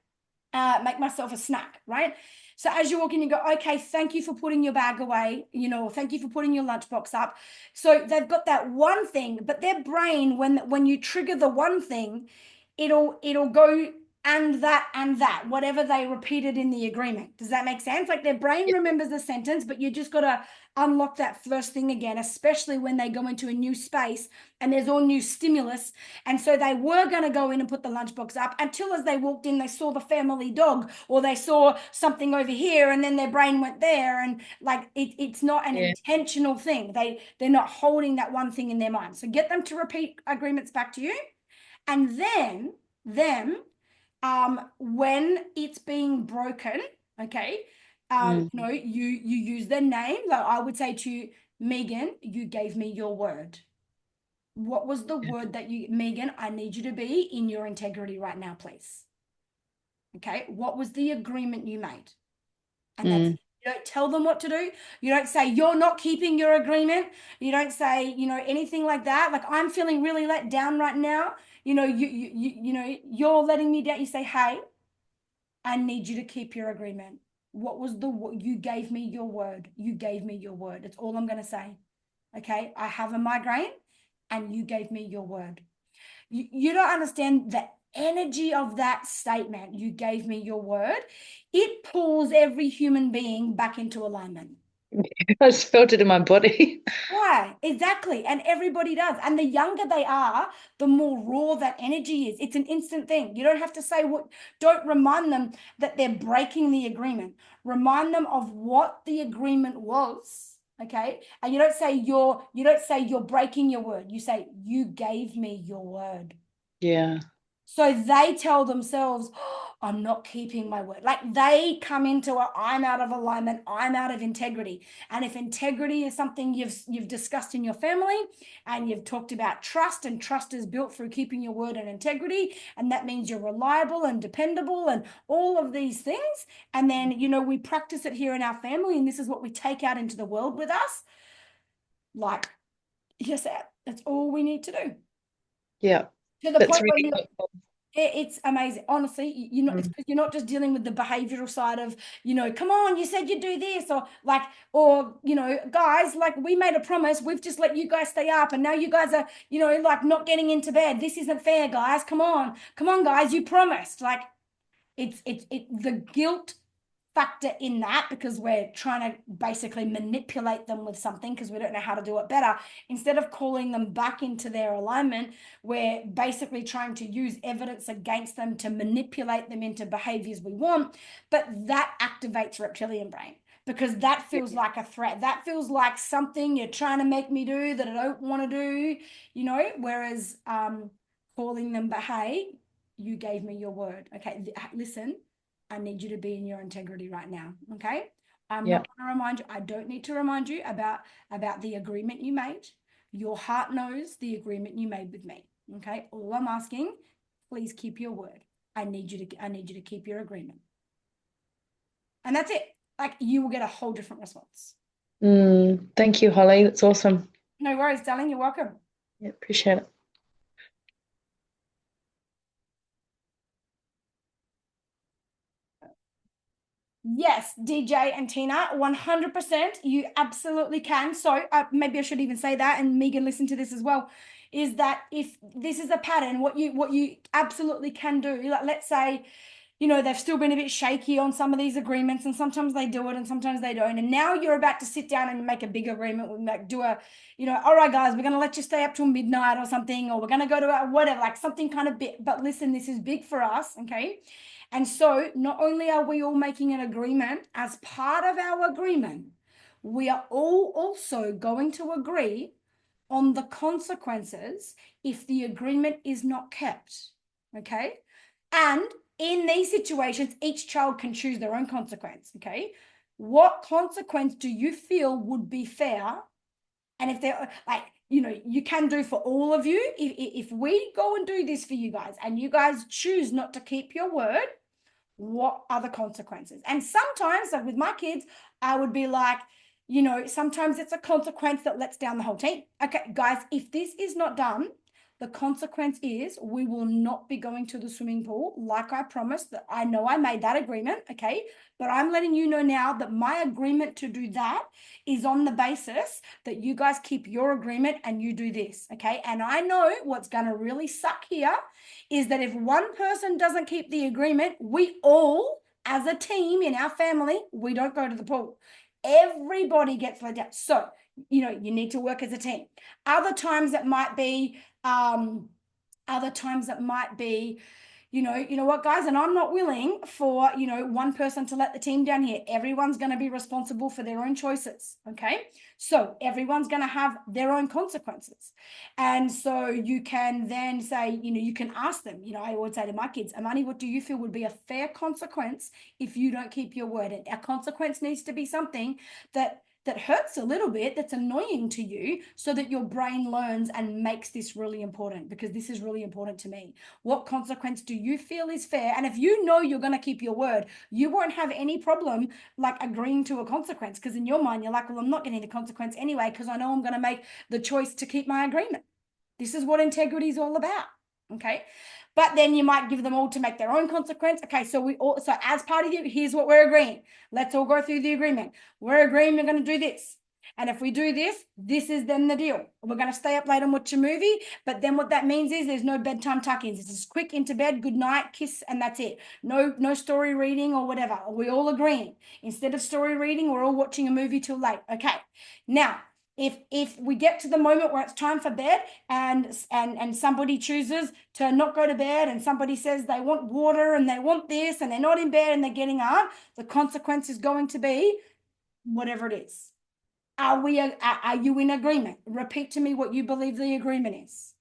Make myself a snack, right? So as you walk in, you go, okay, thank you for putting your bag away, thank you for putting your lunchbox up. So they've got that one thing, but their brain, when you trigger the one thing, it'll go and that, whatever they repeated in the agreement. Does that make sense? Like their brain remembers the sentence, but you just got to unlock that first thing again, especially when they go into a new space and there's all new stimulus. And so they were going to go in and put the lunchbox up until, as they walked in, they saw the family dog, or they saw something over here, and then their brain went there. And like it's not an intentional thing. They're not holding that one thing in their mind. So get them to repeat agreements back to you. And then when it's being broken, okay, you use their name. Like I would say to you, Megan, you gave me your word. What was the word that Megan, I need you to be in your integrity right now, please. Okay, what was the agreement you made? And that's it. You don't tell them what to do. You don't say you're not keeping your agreement. You don't say, anything like that. Like, I'm feeling really let down right now. You're letting me down. You say, hey, I need you to keep your agreement. What was you gave me your word. You gave me your word. That's all I'm going to say. Okay, I have a migraine and you gave me your word. You don't understand the energy of that statement. You gave me your word. It pulls every human being back into alignment. I just felt it in my body. Why? Exactly. And everybody does. And the younger they are, the more raw that energy is. It's an instant thing. You don't have to say what, don't remind them that they're breaking the agreement. Remind them of what the agreement was. Okay. And you don't say you're breaking your word. You say, you gave me your word. Yeah. So they tell themselves, oh, I'm not keeping my word. Like they come into I'm out of alignment, I'm out of integrity. And if integrity is something you've discussed in your family and you've talked about trust, and trust is built through keeping your word and integrity, and that means you're reliable and dependable and all of these things. And then, we practice it here in our family, and this is what we take out into the world with us. Like, yes, that's all we need to do. Yeah. To the That's point where really helpful. it's amazing. Honestly, it's because you're not just dealing with the behavioral side of, come on, you said you'd do this, or guys, like we made a promise, we've just let you guys stay up, and now you guys are, like not getting into bed. This isn't fair, guys. Come on, guys, you promised. Like it's the guilt factor in that, because we're trying to basically manipulate them with something because we don't know how to do it better. Instead of calling them back into their alignment, we're basically trying to use evidence against them to manipulate them into behaviors we want. But that activates reptilian brain, because that feels like a threat. That feels like something you're trying to make me do that I don't want to do, whereas calling them, but hey, you gave me your word. Okay, listen, I need you to be in your integrity right now. Okay. I'm Yeah. not going to remind you. I don't need to remind you about the agreement you made. Your heart knows the agreement you made with me. Okay. All I'm asking, please keep your word. I need you to keep your agreement. And that's it. Like, you will get a whole different response. Thank you, Holly. That's awesome. No worries, darling. You're welcome. Yeah, appreciate it. Yes, DJ and Tina, 100%. You absolutely can. So maybe I should even say that, and Megan, listen to this as well, is that if this is a pattern, what you absolutely can do, like let's say, they've still been a bit shaky on some of these agreements, and sometimes they do it and sometimes they don't. And now you're about to sit down and make a big agreement with, do a, all right, guys, we're going to let you stay up till midnight or something, or we're going to go to whatever, like something kind of big. But listen, this is big for us. Okay. And so not only are we all making an agreement, as part of our agreement, we are all also going to agree on the consequences if the agreement is not kept. Okay. And in these situations, each child can choose their own consequence. Okay. What consequence do you feel would be fair? And if they're like, you can do for all of you, if we go and do this for you guys and you guys choose not to keep your word, what are the consequences? And sometimes, like with my kids, I would be like, sometimes it's a consequence that lets down the whole team. Okay, guys, if this is not done, the consequence is we will not be going to the swimming pool like I promised. That I know I made that agreement, okay? But I'm letting you know now that my agreement to do that is on the basis that you guys keep your agreement and you do this, okay? And I know what's going to really suck here is that if one person doesn't keep the agreement, we all, as a team in our family, we don't go to the pool. Everybody gets let down. So, you need to work as a team. Other times it might be, you know what, guys, and I'm not willing for, one person to let the team down here. Everyone's going to be responsible for their own choices. Okay. So everyone's going to have their own consequences. And so you can then say, you can ask them, I would say to my kids, Amani, what do you feel would be a fair consequence if you don't keep your word? And our consequence needs to be something that hurts a little bit, that's annoying to you, so that your brain learns and makes this really important, because this is really important to me. What consequence do you feel is fair? And if you know you're going to keep your word, you won't have any problem like agreeing to a consequence, because in your mind, you're like, well, I'm not getting the consequence anyway, because I know I'm going to make the choice to keep my agreement. This is what integrity is all about. Okay. But then you might give them all to make their own consequence. Okay, so so as part of you, here's what we're agreeing. Let's all go through the agreement. We're agreeing we're going to do this. And if we do this, this is then the deal. We're going to stay up late and watch a movie. But then what that means is there's no bedtime tuck-ins. It's just quick into bed, good night, kiss, and that's it. No story reading or whatever. Are we all agreeing? Instead of story reading, we're all watching a movie till late. Okay. Now, if we get to the moment where it's time for bed and somebody chooses to not go to bed and somebody says they want water and they want this and they're not in bed and they're getting up, the consequence is going to be whatever it is. Are you in agreement? Repeat to me what you believe the agreement is.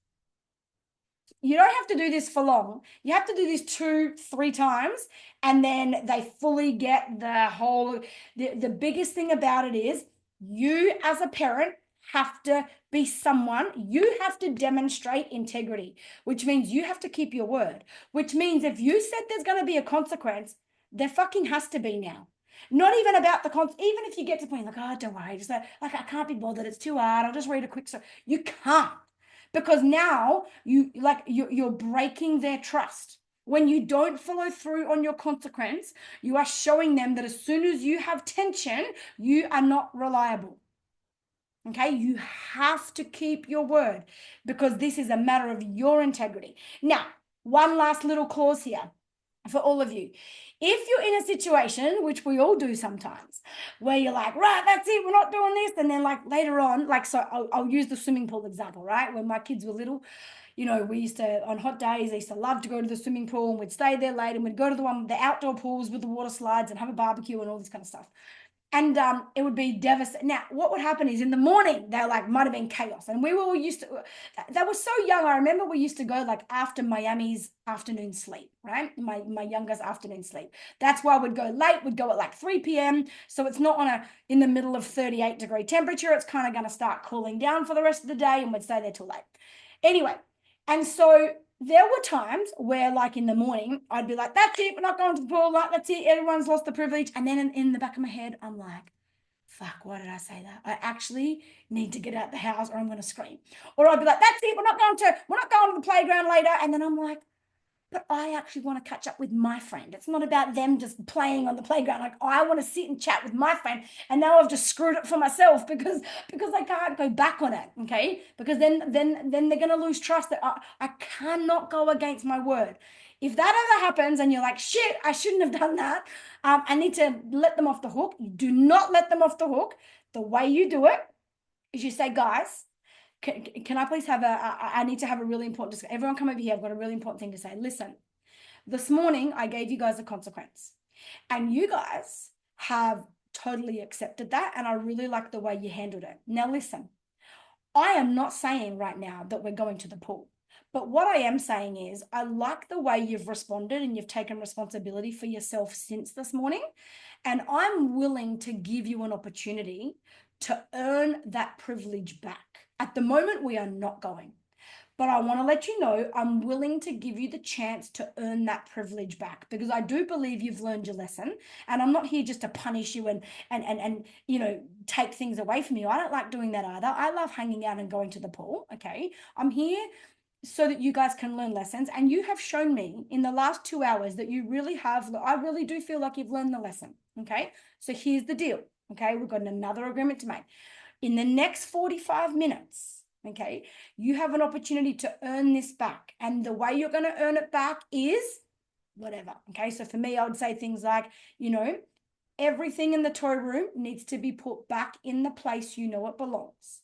You don't have to do this for long. You have to do this 2-3 times, and then they fully get the whole. The biggest thing about it is you as a parent have to be someone, you have to demonstrate integrity, which means you have to keep your word, which means if you said there's going to be a consequence, there fucking has to be now. Not even about the even if you get to the point like, oh, don't worry, just like I can't be bothered, it's too hard, I'll just read a quick story. You can't, because now you're breaking their trust. When you don't follow through on your consequence, you are showing them that as soon as you have tension, you are not reliable. Okay, you have to keep your word because this is a matter of your integrity. Now, one last little clause here for all of you. If you're in a situation, which we all do sometimes, where you're like, right, that's it, we're not doing this. And then like later on, like, so I'll use the swimming pool example, right? When my kids were little, you know, we used to, on hot days, they used to love to go to the swimming pool and we'd stay there late and we'd go to the outdoor pools with the water slides and have a barbecue and all this kind of stuff. And it would be devastating. Now, what would happen is in the morning, they like might have been chaos. And we were all used to, they were so young. I remember we used to go like after Miami's afternoon sleep, right? My youngest afternoon sleep. That's why we'd go late. We'd go at like 3 p.m. So it's not in the middle of 38-degree temperature. It's kind of going to start cooling down for the rest of the day and we'd stay there till late. Anyway, and so there were times where like in the morning, I'd be like, that's it, we're not going to the pool, like, that's it, everyone's lost the privilege. And then in the back of my head, I'm like, fuck, why did I say that? I actually need to get out the house or I'm going to scream. Or I'd be like, that's it, we're not going to the playground later. And then I'm like, but I actually want to catch up with my friend. It's not about them just playing on the playground. Like, I want to sit and chat with my friend. And now I've just screwed it for myself because I can't go back on it. Okay. Because then they're going to lose trust that I cannot go against my word. If that ever happens and you're like, shit, I shouldn't have done that. I need to let them off the hook. You do not let them off the hook. The way you do it is you say, guys, can I please have I need to have a really important discussion. Everyone come over here. I've got a really important thing to say. Listen, this morning I gave you guys a consequence and you guys have totally accepted that. And I really like the way you handled it. Now, listen, I am not saying right now that we're going to the pool. But what I am saying is I like the way you've responded and you've taken responsibility for yourself since this morning. And I'm willing to give you an opportunity to earn that privilege back. At the moment, we are not going. But I want to let you know I'm willing to give you the chance to earn that privilege back because I do believe you've learned your lesson. And I'm not here just to punish you and you know, take things away from you. I don't like doing that either. I love hanging out and going to the pool. Okay. I'm here so that you guys can learn lessons. And you have shown me in the last 2 hours that you really have, I really do feel like you've learned the lesson. Okay. So here's the deal. Okay. We've got another agreement to make. In the next 45 minutes, okay, you have an opportunity to earn this back. And the way you're going to earn it back is whatever. Okay. So for me, I would say things like, you know, everything in the toy room needs to be put back in the place you know it belongs.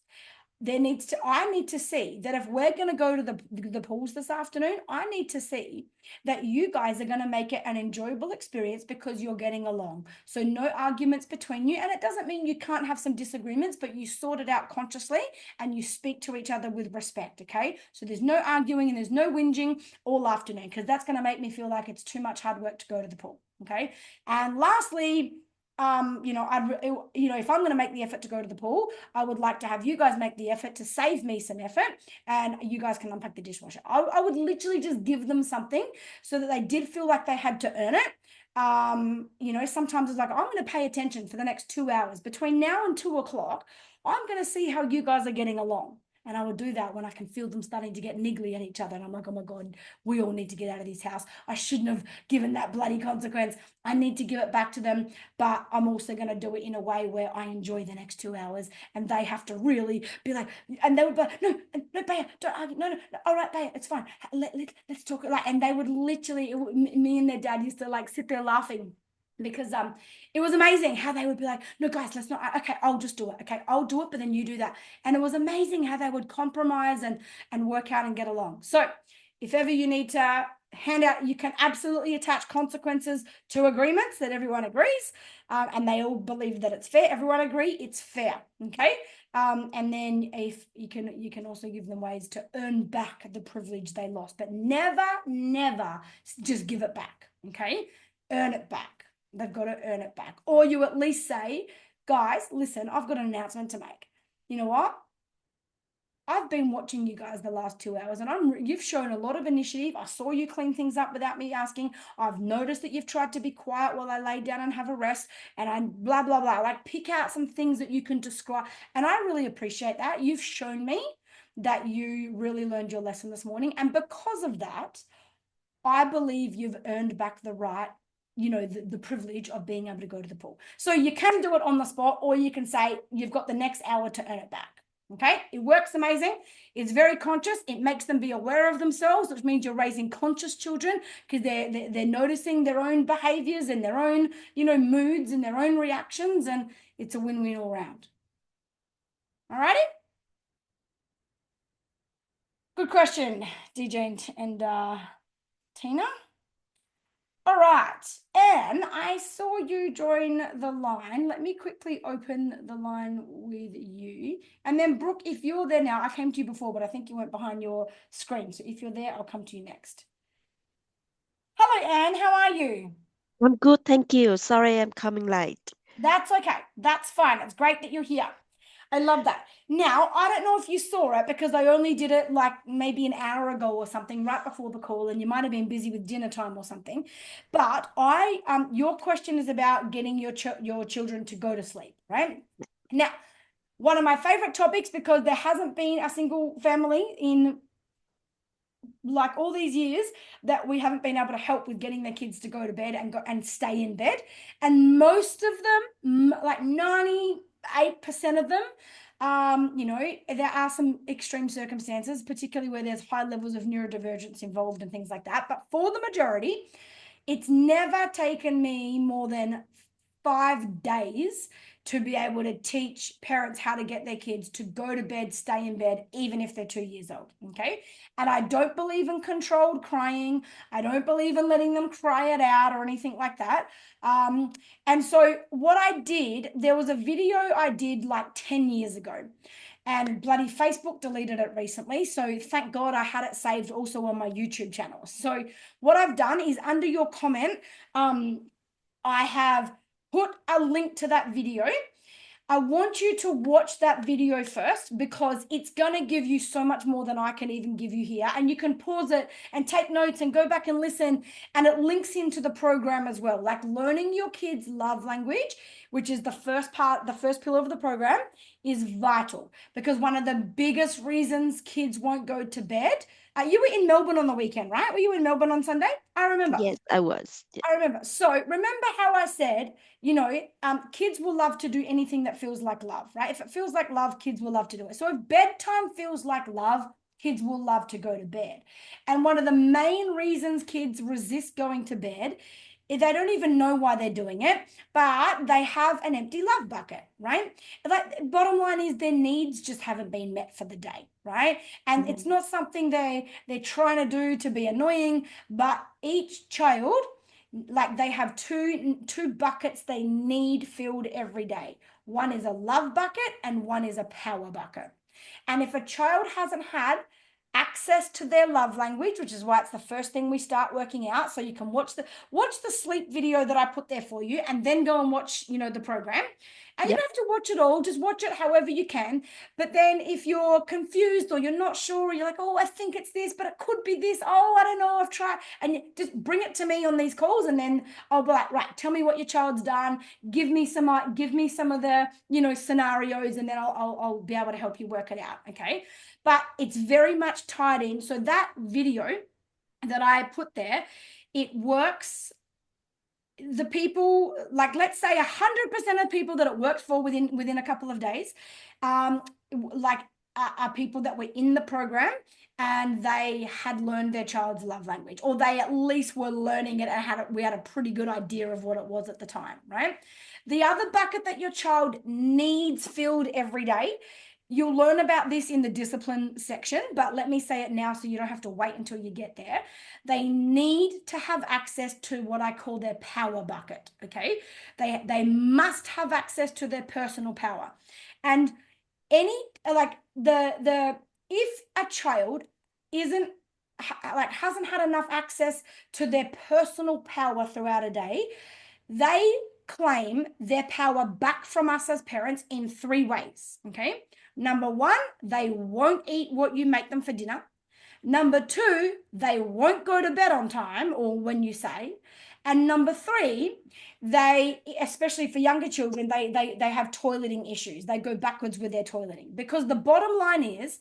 I need to see that if we're going to go to the pools this afternoon, I need to see that you guys are going to make it an enjoyable experience because you're getting along. So no arguments between you. And it doesn't mean you can't have some disagreements, but you sort it out consciously and you speak to each other with respect. Okay. So there's no arguing and there's no whinging all afternoon because that's going to make me feel like it's too much hard work to go to the pool. Okay. And lastly, you know, if I'm going to make the effort to go to the pool, I would like to have you guys make the effort to save me some effort and you guys can unpack the dishwasher. I would literally just give them something so that they did feel like they had to earn it. You know, sometimes it's like, I'm going to pay attention for the next 2 hours between now and 2 o'clock. I'm going to see how you guys are getting along. And I would do that when I can feel them starting to get niggly at each other. And I'm like, oh my God, we all need to get out of this house. I shouldn't have given that bloody consequence. I need to give it back to them. But I'm also going to do it in a way where I enjoy the next 2 hours. And they have to really be like, and they would be like, no, Bea, don't argue. No. All right, Bea, it's fine. Let's talk. Like, and they would literally, me and their dad used to like sit there laughing. Because it was amazing how they would be like, no, guys, let's not. Okay, I'll just do it. Okay, I'll do it, but then you do that. And it was amazing how they would compromise and work out and get along. So if ever you need to hand out, you can absolutely attach consequences to agreements that everyone agrees, and they all believe that it's fair. Everyone agree it's fair. Okay. And then if you can also give them ways to earn back the privilege they lost, but never just give it back. Okay, earn it back. They've got to earn it back. Or you at least say, guys, listen, I've got an announcement to make. You know what? I've been watching you guys the last 2 hours, and you've shown a lot of initiative. I saw you clean things up without me asking. I've noticed that you've tried to be quiet while I lay down and have a rest, and I blah, blah, blah. Like, pick out some things that you can describe. And I really appreciate that. You've shown me that you really learned your lesson this morning. And because of that, I believe you've earned back the right, the privilege of being able to go to the pool. So you can do it on the spot, or you can say you've got the next hour to earn it back. Okay, it works amazing. It's very conscious. It makes them be aware of themselves, which means you're raising conscious children, because they're noticing their own behaviors and their own, moods and their own reactions, and it's a win-win all round. All righty. Good question, DJ and Tina. All right, Anne, I saw you join the line. Let me quickly open the line with you. And then, Brooke, if you're there now, I came to you before, but I think you went behind your screen. So if you're there, I'll come to you next. Hello, Anne, how are you? I'm good, thank you. Sorry I'm coming late. That's okay. That's fine. It's great that you're here. I love that. Now, I don't know if you saw it, because I only did it like maybe an hour ago or something, right before the call, and you might have been busy with dinner time or something. But your question is about getting your children to go to sleep, right? Now, one of my favorite topics, because there hasn't been a single family in like all these years that we haven't been able to help with getting their kids to go to bed and stay in bed. And most of them, like 98% of them, there are some extreme circumstances, particularly where there's high levels of neurodivergence involved and things like that. But for the majority, it's never taken me more than 5 days to be able to teach parents how to get their kids to go to bed, stay in bed, even if they're 2 years old. Okay. And I don't believe in controlled crying. I don't believe in letting them cry it out or anything like that. And so what I did, there was a video I did like 10 years ago, and bloody Facebook deleted it recently. So thank God I had it saved also on my YouTube channel. So what I've done is, under your comment, I have put a link to that video. I want you to watch that video first, because it's going to give you so much more than I can even give you here. And you can pause it and take notes and go back and listen. And it links into the program as well. Like, learning your kids' love language, which is the first pillar of the program, is vital, because one of the biggest reasons kids won't go to bed. You were in Melbourne on the weekend, right? Were you in Melbourne on Sunday? I remember. Yes, I was. Yeah. I remember. So remember how I said, kids will love to do anything that feels like love, right? If it feels like love, kids will love to do it. So if bedtime feels like love, kids will love to go to bed. And one of the main reasons kids resist going to bed, they don't even know why they're doing it, but they have an empty love bucket, right? Like, bottom line is, their needs just haven't been met for the day, right? And it's not something they're trying to do to be annoying, but each child, like, they have two buckets they need filled every day. One is a love bucket and one is a power bucket. And if a child hasn't had access to their love language, which is why it's the first thing we start working out, so you can watch the sleep video that I put there for you, and then go and watch, the program. And you Yep. don't have to watch it all, just watch it however you can. But then if you're confused or you're not sure, or you're like, oh, I think it's this, but it could be this. Oh, I don't know, I've tried. And you just bring it to me on these calls, and then I'll be like, right, tell me what your child's done. Give me some of the, scenarios, and then I'll be able to help you work it out. Okay. But it's very much tied in. So that video that I put there, it works. The people, like, let's say 100% of people that it works for within a couple of days, like are people that were in the program and they had learned their child's love language, or they at least were learning it and we had a pretty good idea of what it was at the time, right? The other bucket that your child needs filled every day, you'll learn about this in the discipline section, but let me say it now so you don't have to wait until you get there. They need to have access to what I call their power bucket, okay? They must have access to their personal power. And if a child hasn't had enough access to their personal power throughout a day, they claim their power back from us as parents in 3 ways, okay? Number 1, they won't eat what you make them for dinner. Number 2, they won't go to bed on time or when you say. And number 3, they, especially for younger children, they have toileting issues. They go backwards with their toileting, because the bottom line is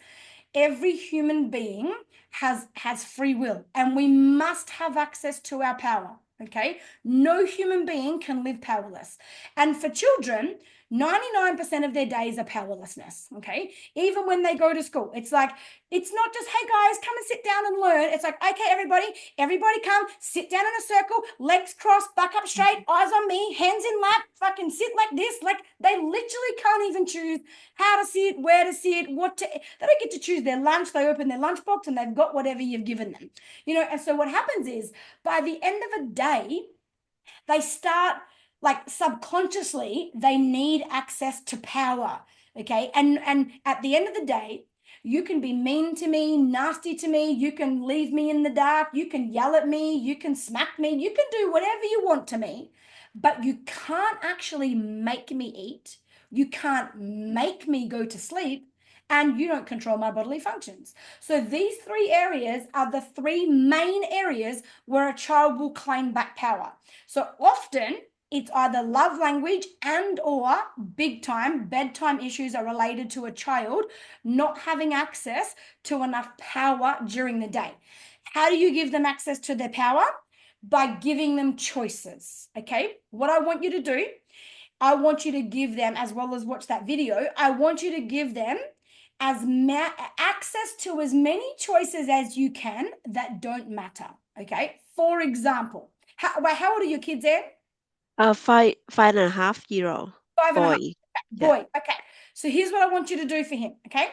every human being has free will, and we must have access to our power. Okay, no human being can live powerless. And for children, 99% of their days are powerlessness. Okay, even when they go to school, it's like, it's not just, hey guys, come and sit down and learn. It's like, okay, everybody come, sit down in a circle, legs crossed, back up straight, eyes on me, hands in lap, fucking sit like this. Like, they literally can't even choose how to sit, where to sit, they don't get to choose their lunch. They open their lunchbox and they've got whatever you've given them. And so what happens is, by the end of a day, they start, like, subconsciously, they need access to power. Okay. And at the end of the day, you can be mean to me, nasty to me, you can leave me in the dark, you can yell at me, you can smack me, you can do whatever you want to me, but you can't actually make me eat. You can't make me go to sleep, and you don't control my bodily functions. So these 3 areas are the 3 main areas where a child will claim back power. So often it's either love language and or big time bedtime issues are related to a child not having access to enough power during the day. How do you give them access to their power? By giving them choices. Okay, what I want you to do, I want you to give them, as well as watch that video, I want you to give them access to as many choices as you can that don't matter. Okay, for example, how old are your kids, Ed? 5.5-year-old 5 and a half. boy. Boy. Okay, so here's what I want you to do for him. Okay,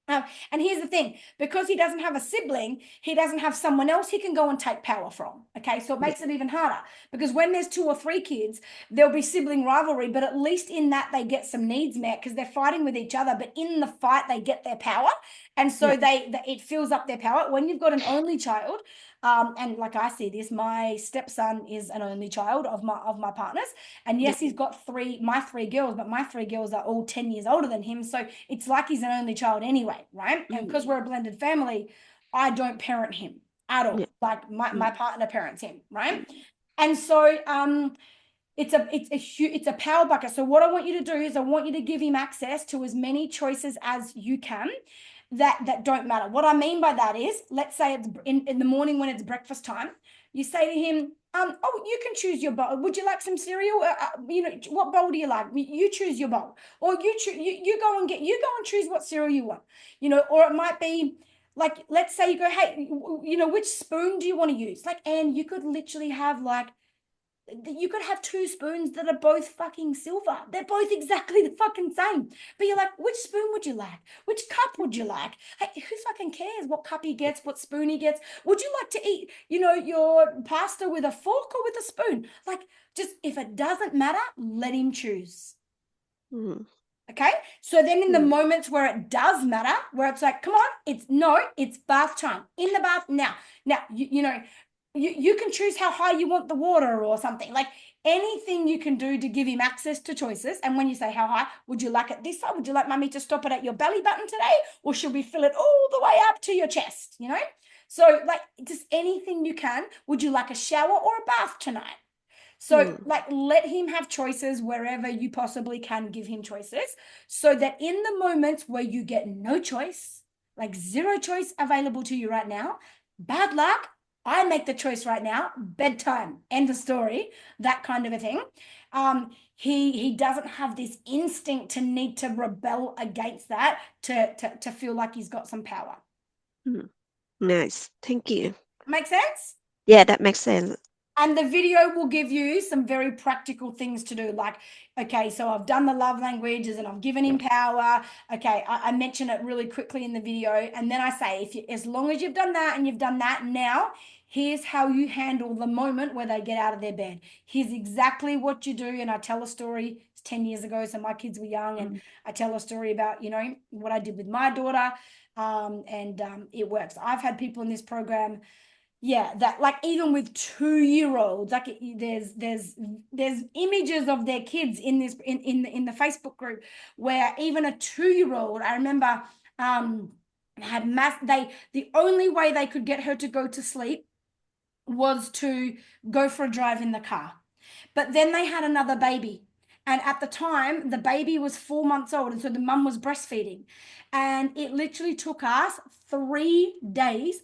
and here's the thing, because he doesn't have a sibling, he doesn't have someone else he can go and take power from. Okay, so it makes it even harder, because when there's 2 or 3 kids, there'll be sibling rivalry, but at least in that they get some needs met, because they're fighting with each other, but in the fight they get their power, and so it fills up their power. When you've got an only child, and like I see this, my stepson is an only child of my partner's, and yes, he's got my 3 girls, but my 3 girls are all 10 years older than him, so it's like he's an only child anyway, right? And because we're a blended family, I don't parent him at all. Like my partner parents him, right? And so it's a power bucket. So what I want you to do is I want you to give him access to as many choices as you can that don't matter. What I mean by that is, let's say it's in the morning when it's breakfast time, you say to him, oh, you can choose your bowl. Would you like some cereal? What bowl do you like? You choose your bowl, or you go and choose what cereal you want. Or it might be like, let's say you go, hey, which spoon do you want to use? Like, and you could literally have you could have 2 spoons that are both fucking silver. They're both exactly the fucking same. But you're like, which spoon would you like? Which cup would you like? Hey, who fucking cares what cup he gets, what spoon he gets? Would you like to eat, your pasta with a fork or with a spoon? Like, just, if it doesn't matter, let him choose. Okay, so then in the moments where it does matter, where it's like, come on, it's bath time, in the bath now. You can choose how high you want the water or something. Like, anything you can do to give him access to choices. And when you say how high, would you like it this side? Would you like mummy to stop it at your belly button today? Or should we fill it all the way up to your chest? You know? So like just anything you can. Would you like a shower or a bath tonight? So like let him have choices wherever you possibly can give him choices, so that in the moments where you get no choice, like zero choice available to you right now, bad luck, I make the choice right now, bedtime, end of story, that kind of a thing. He doesn't have this instinct to need to rebel against that to feel like he's got some power. Nice. Thank you. Make sense? Yeah, that makes sense. And the video will give you some very practical things to do. Like, okay, so I've done the love languages and I've given him power. Okay, I mention it really quickly in the video. And then I say, as long as you've done that and you've done that, now here's how you handle the moment where they get out of their bed. Here's exactly what you do. And I tell a story. It's 10 years ago, so my kids were young. And I tell a story about, you know, what I did with my daughter. It works. I've had people in this program, yeah, that like even with 2-year-olds, like there's images of their kids in this in the Facebook group where even a 2-year-old, I remember, had the only way they could get her to go to sleep was to go for a drive in the car. But then they had another baby. And at the time, the baby was 4 months old. And so the mum was breastfeeding. And it literally took us 3 days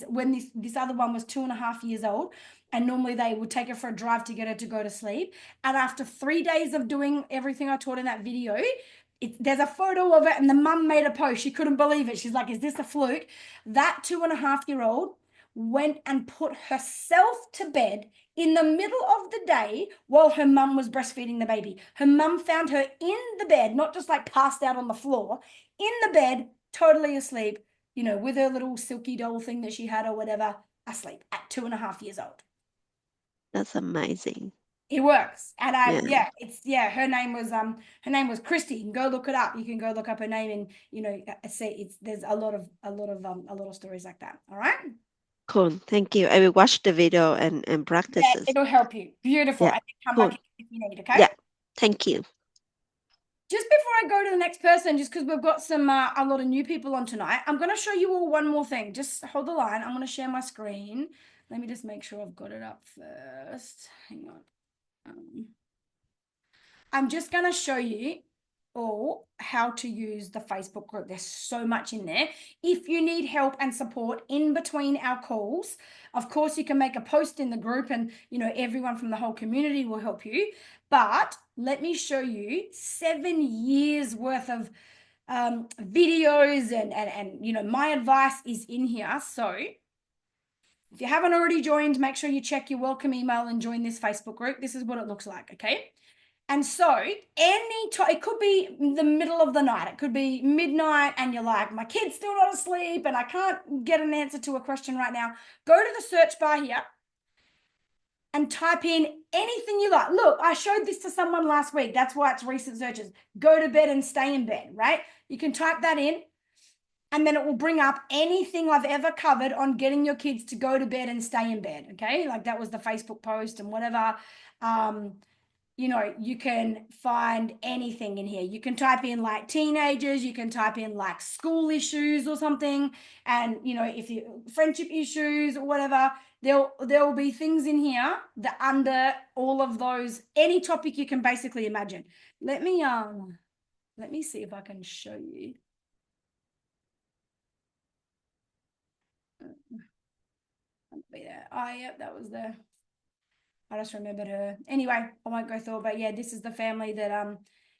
when this other one was 2.5 years old. And normally they would take her for a drive to get her to go to sleep. And after 3 days of doing everything I taught in that video, there's a photo of it. And the mum made a post. She couldn't believe it. She's like, is this a fluke? That 2.5-year-old went and put herself to bed in the middle of the day while her mum was breastfeeding the baby. Her mum found her in the bed, not just like passed out on the floor, in the bed, totally asleep, you know, with her little silky doll thing that she had or whatever, asleep at 2.5 years old. That's amazing. It works. And her name was Christy. You can go look it up. You can go look up her name and, you know, see there's a lot of stories like that. All right. Cool. Thank you. I will watch the video and practice Yeah, it. it'll help you. Beautiful. Yeah, And then come cool. back if you need, okay? Yeah. Thank you. Just before I go to the next person, just because we've got some a lot of new people on tonight, I'm going to show you all one more thing. Just hold the line. I'm going to share my screen. Let me just make sure I've got it up first. Hang on. I'm just going to show you all how to use the Facebook group. There's so much in there. If you need help and support in between our calls, of course, you can make a post in the group and, you know, everyone from the whole community will help you. But let me show you 7 years worth of videos and, you know, my advice is in here. So if you haven't already joined, make sure you check your welcome email and join this Facebook group. This is what it looks like, okay? And so it could be the middle of the night. It could be midnight and you're like, my kid's still not asleep and I can't get an answer to a question right now. Go to the search bar here and type in anything you like. Look, I showed this to someone last week. That's why it's recent searches. Go to bed and stay in bed, right? You can type that in and then it will bring up anything I've ever covered on getting your kids to go to bed and stay in bed, okay? Like that was the Facebook post and whatever. You know, you can find anything in here. You can type in like teenagers, you can type in like school issues or something. And, you know, if you friendship issues or whatever, there will be things in here that under all of those, any topic you can basically imagine. Let me see if I can show you. Be there. Oh, yeah, that was there. I just remembered her. Anyway, I won't go through it, but yeah, this is the family that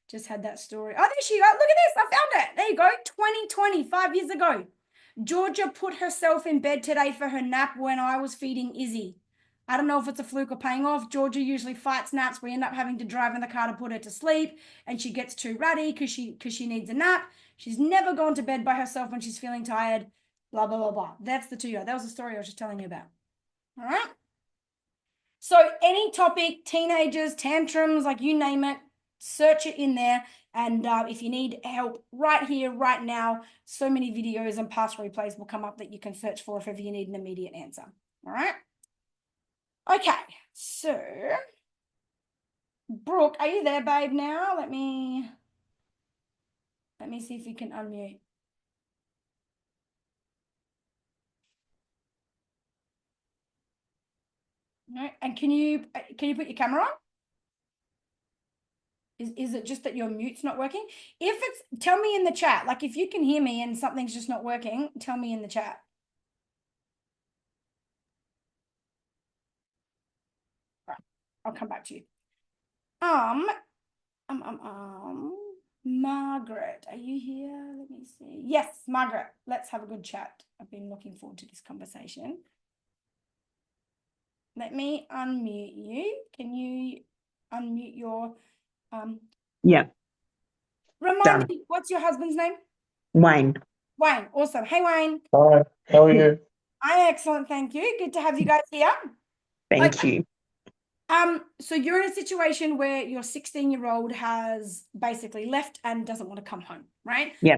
just had that story. Oh, there she go. Look at this. I found it. There you go. 2020, 5 years ago. Georgia put herself in bed today for her nap when I was feeding Izzy. I don't know if it's a fluke or paying off. Georgia usually fights naps. We end up having to drive in the car to put her to sleep, and she gets too ratty because she needs a nap. She's never gone to bed by herself when she's feeling tired. Blah, blah, blah, blah. That's the 2-year-old. That was the story I was just telling you about. All right. So any topic, teenagers, tantrums, like you name it, search it in there. And if you need help right here, right now, so many videos and past replays will come up that you can search for if ever you need an immediate answer. All right. Okay. So Brooke, are you there, babe, now? Let me see if you can unmute. No, and can you put your camera on? Is it just that your mute's not working? If it's, tell me in the chat. Like if you can hear me and something's just not working, tell me in the chat. Right, I'll come back to you. Margaret, are you here? Let me see. Yes, Margaret, let's have a good chat. I've been looking forward to this conversation. Let me unmute you. Can you unmute your Yeah, remind done. me, what's your husband's name? Wayne. Wayne. Awesome. Hey, Wayne. Hi, how are you? I'm excellent, thank you. Good to have you guys here. Thank you. So you're in a situation where your 16-year-old has basically left and doesn't want to come home, right? Yeah.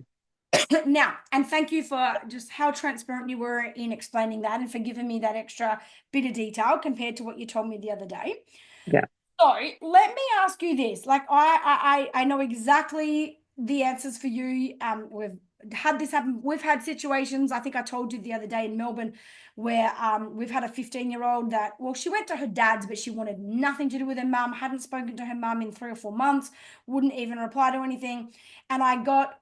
Now, and thank you for just how transparent you were in explaining that and for giving me that extra bit of detail compared to what you told me the other day. Yeah. So let me ask you this. Like I know exactly the answers for you. We've had this happen. We've had situations, I think I told you the other day in Melbourne, where we've had a 15-year-old that, well, she went to her dad's, but she wanted nothing to do with her mum, hadn't spoken to her mum in 3 or 4 months, wouldn't even reply to anything. And I got,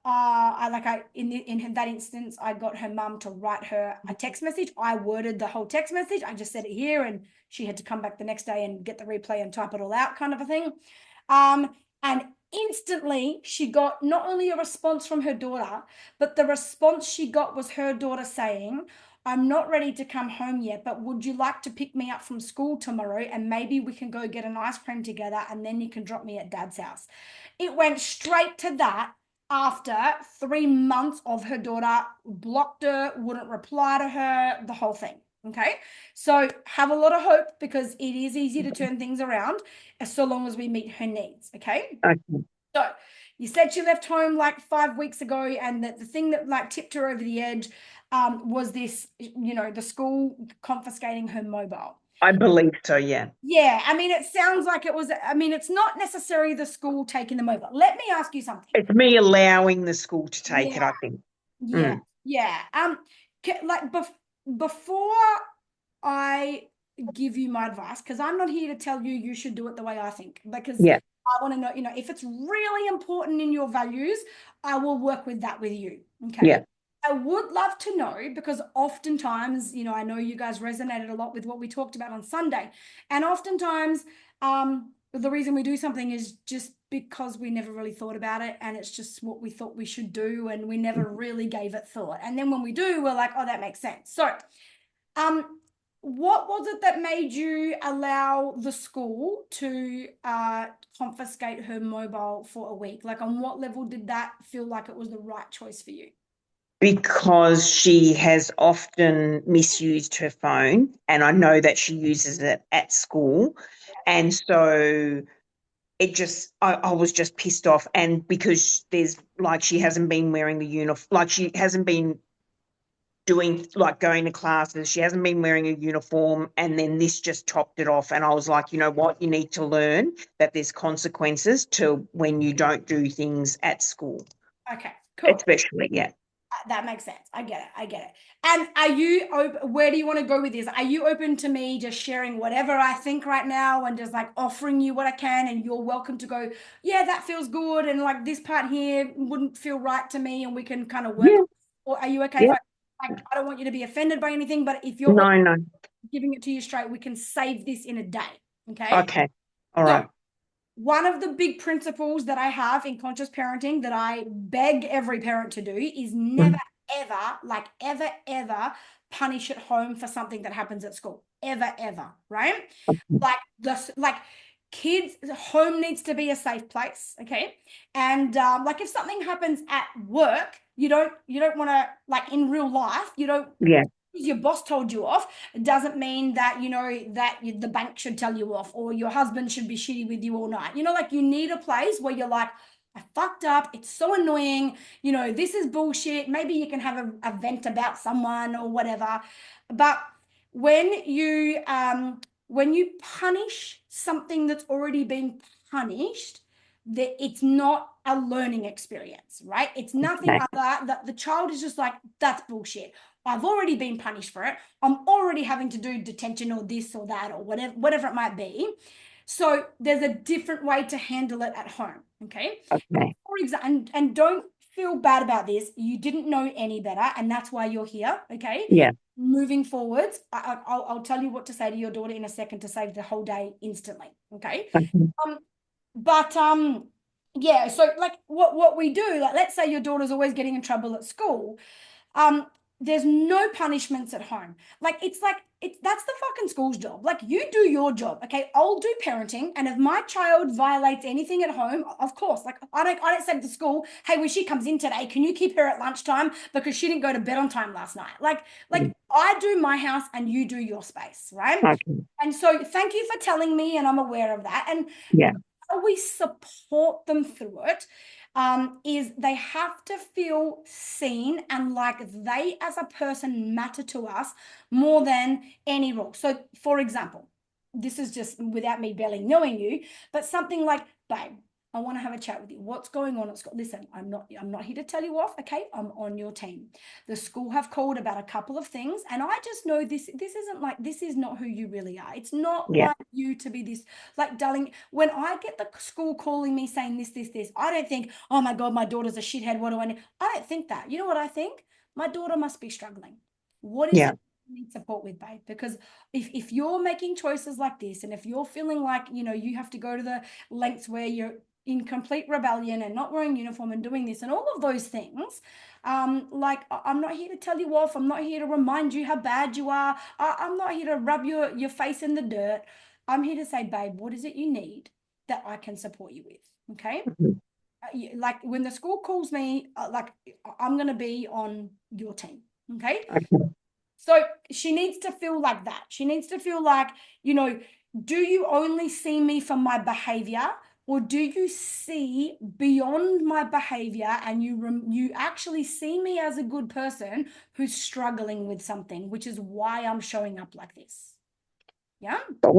in that instance, I got her mum to write her a text message. I worded the whole text message. I just said it here, and she had to come back the next day and get the replay and type it all out, kind of a thing. And instantly she got not only a response from her daughter, but the response she got was her daughter saying, I'm not ready to come home yet, but would you like to pick me up from school tomorrow and maybe we can go get an ice cream together and then you can drop me at dad's house. It went straight to that after 3 months of her daughter blocked her, wouldn't reply to her, the whole thing. Okay, so have a lot of hope because it is easy to turn things around so long as we meet her needs. Okay. Okay. So you said she left home like 5 weeks ago, and that the thing that like tipped her over the edge was this, the school confiscating her mobile. I believe so, yeah. Yeah, I mean, it sounds like it was, it's not necessarily the school taking the mobile. Let me ask you something. It's me allowing the school to take it, I think. Yeah, yeah. Before I give you my advice, because I'm not here to tell you you should do it the way I think, because Yeah. I want to know, if it's really important in your values, I will work with that with you. Okay. Yeah. I would love to know, because oftentimes, I know you guys resonated a lot with what we talked about on Sunday. And oftentimes, the reason we do something is just because we never really thought about it, and it's just what we thought we should do, and we never really gave it thought. And then when we do, we're like, oh, that makes sense. So, what was it that made you allow the school to confiscate her mobile for a week? Like, on what level did that feel like it was the right choice for you? Because she has often misused her phone, and I know that she uses it at school. And so it just, I was just pissed off. And because she hasn't been wearing the uniform, like she hasn't been going to classes, she hasn't been wearing a uniform, and then this just topped it off. And I was like, you know what, you need to learn that there's consequences to when you don't do things at school. Okay, cool. Especially, yeah. That makes sense. I get it. And are you open, where do you want to go with this? Are you open to me just sharing whatever I think right now and just like offering you what I can, and you're welcome to go, yeah, that feels good, and like this part here wouldn't feel right to me, and we can kind of work? Yeah. Or are you okay Yeah. if I don't want you to be offended by anything, but if you're No. giving it to you straight, we can save this in a day. Okay. Okay. All right. One of the big principles that I have in conscious parenting that I beg every parent to do is never, ever punish at home for something that happens at school. Ever, right? Like kids, home needs to be a safe place, okay? And like if something happens at work, you don't want to, like in real life, you don't. Yeah. Your boss told you off, it doesn't mean that the bank should tell you off, or your husband should be shitty with you all night. Like you need a place where you're like, I fucked up, it's so annoying, this is bullshit. Maybe you can have a vent about someone or whatever. But when you punish something that's already been punished, that it's not a learning experience, right? It's nothing Okay. other that the child is just like, that's bullshit. I've already been punished for it. I'm already having to do detention or this or that or whatever it might be. So there's a different way to handle it at home. Okay. Okay. For example, and don't feel bad about this. You didn't know any better, and that's why you're here. Okay. Yeah. Moving forwards, I'll tell you what to say to your daughter in a second to save the whole day instantly. Okay. Okay. But yeah, so like what we do, like let's say your daughter's always getting in trouble at school. There's no punishments at home. Like that's the fucking school's job. Like you do your job. Okay. I'll do parenting. And if my child violates anything at home, of course, like I don't say to the school, hey, when she comes in today, can you keep her at lunchtime because she didn't go to bed on time last night? Like I do my house and you do your space, right? Okay. And so thank you for telling me, and I'm aware of that. And Yeah. how we support them through it is they have to feel seen and like they as a person matter to us more than any rule. So for example, this is just without me barely knowing you, but something like, babe, I want to have a chat with you. What's going on at school? Listen, I'm not here to tell you off. Okay. I'm on your team. The school have called about a couple of things. And I just know this is not who you really are. It's not Yeah. like you to be this, like, darling, when I get the school calling me saying this, I don't think, oh my God, my daughter's a shithead. What do I need? I don't think that. You know what I think? My daughter must be struggling. What is Yeah. it you need support with, babe? Because if you're making choices like this, and if you're feeling like, you have to go to the lengths where you're in complete rebellion and not wearing uniform and doing this and all of those things, like I'm not here to tell you off. I'm not here to remind you how bad you are. I'm not here to rub your face in the dirt. I'm here to say, babe, what is it you need that I can support you with? Okay. Mhm. Like when the school calls me, like I'm going to be on your team. Okay. Okay. So she needs to feel like that. She needs to feel like, do you only see me for my behavior, or do you see beyond my behavior and you actually see me as a good person who's struggling with something, which is why I'm showing up like this. Yeah. But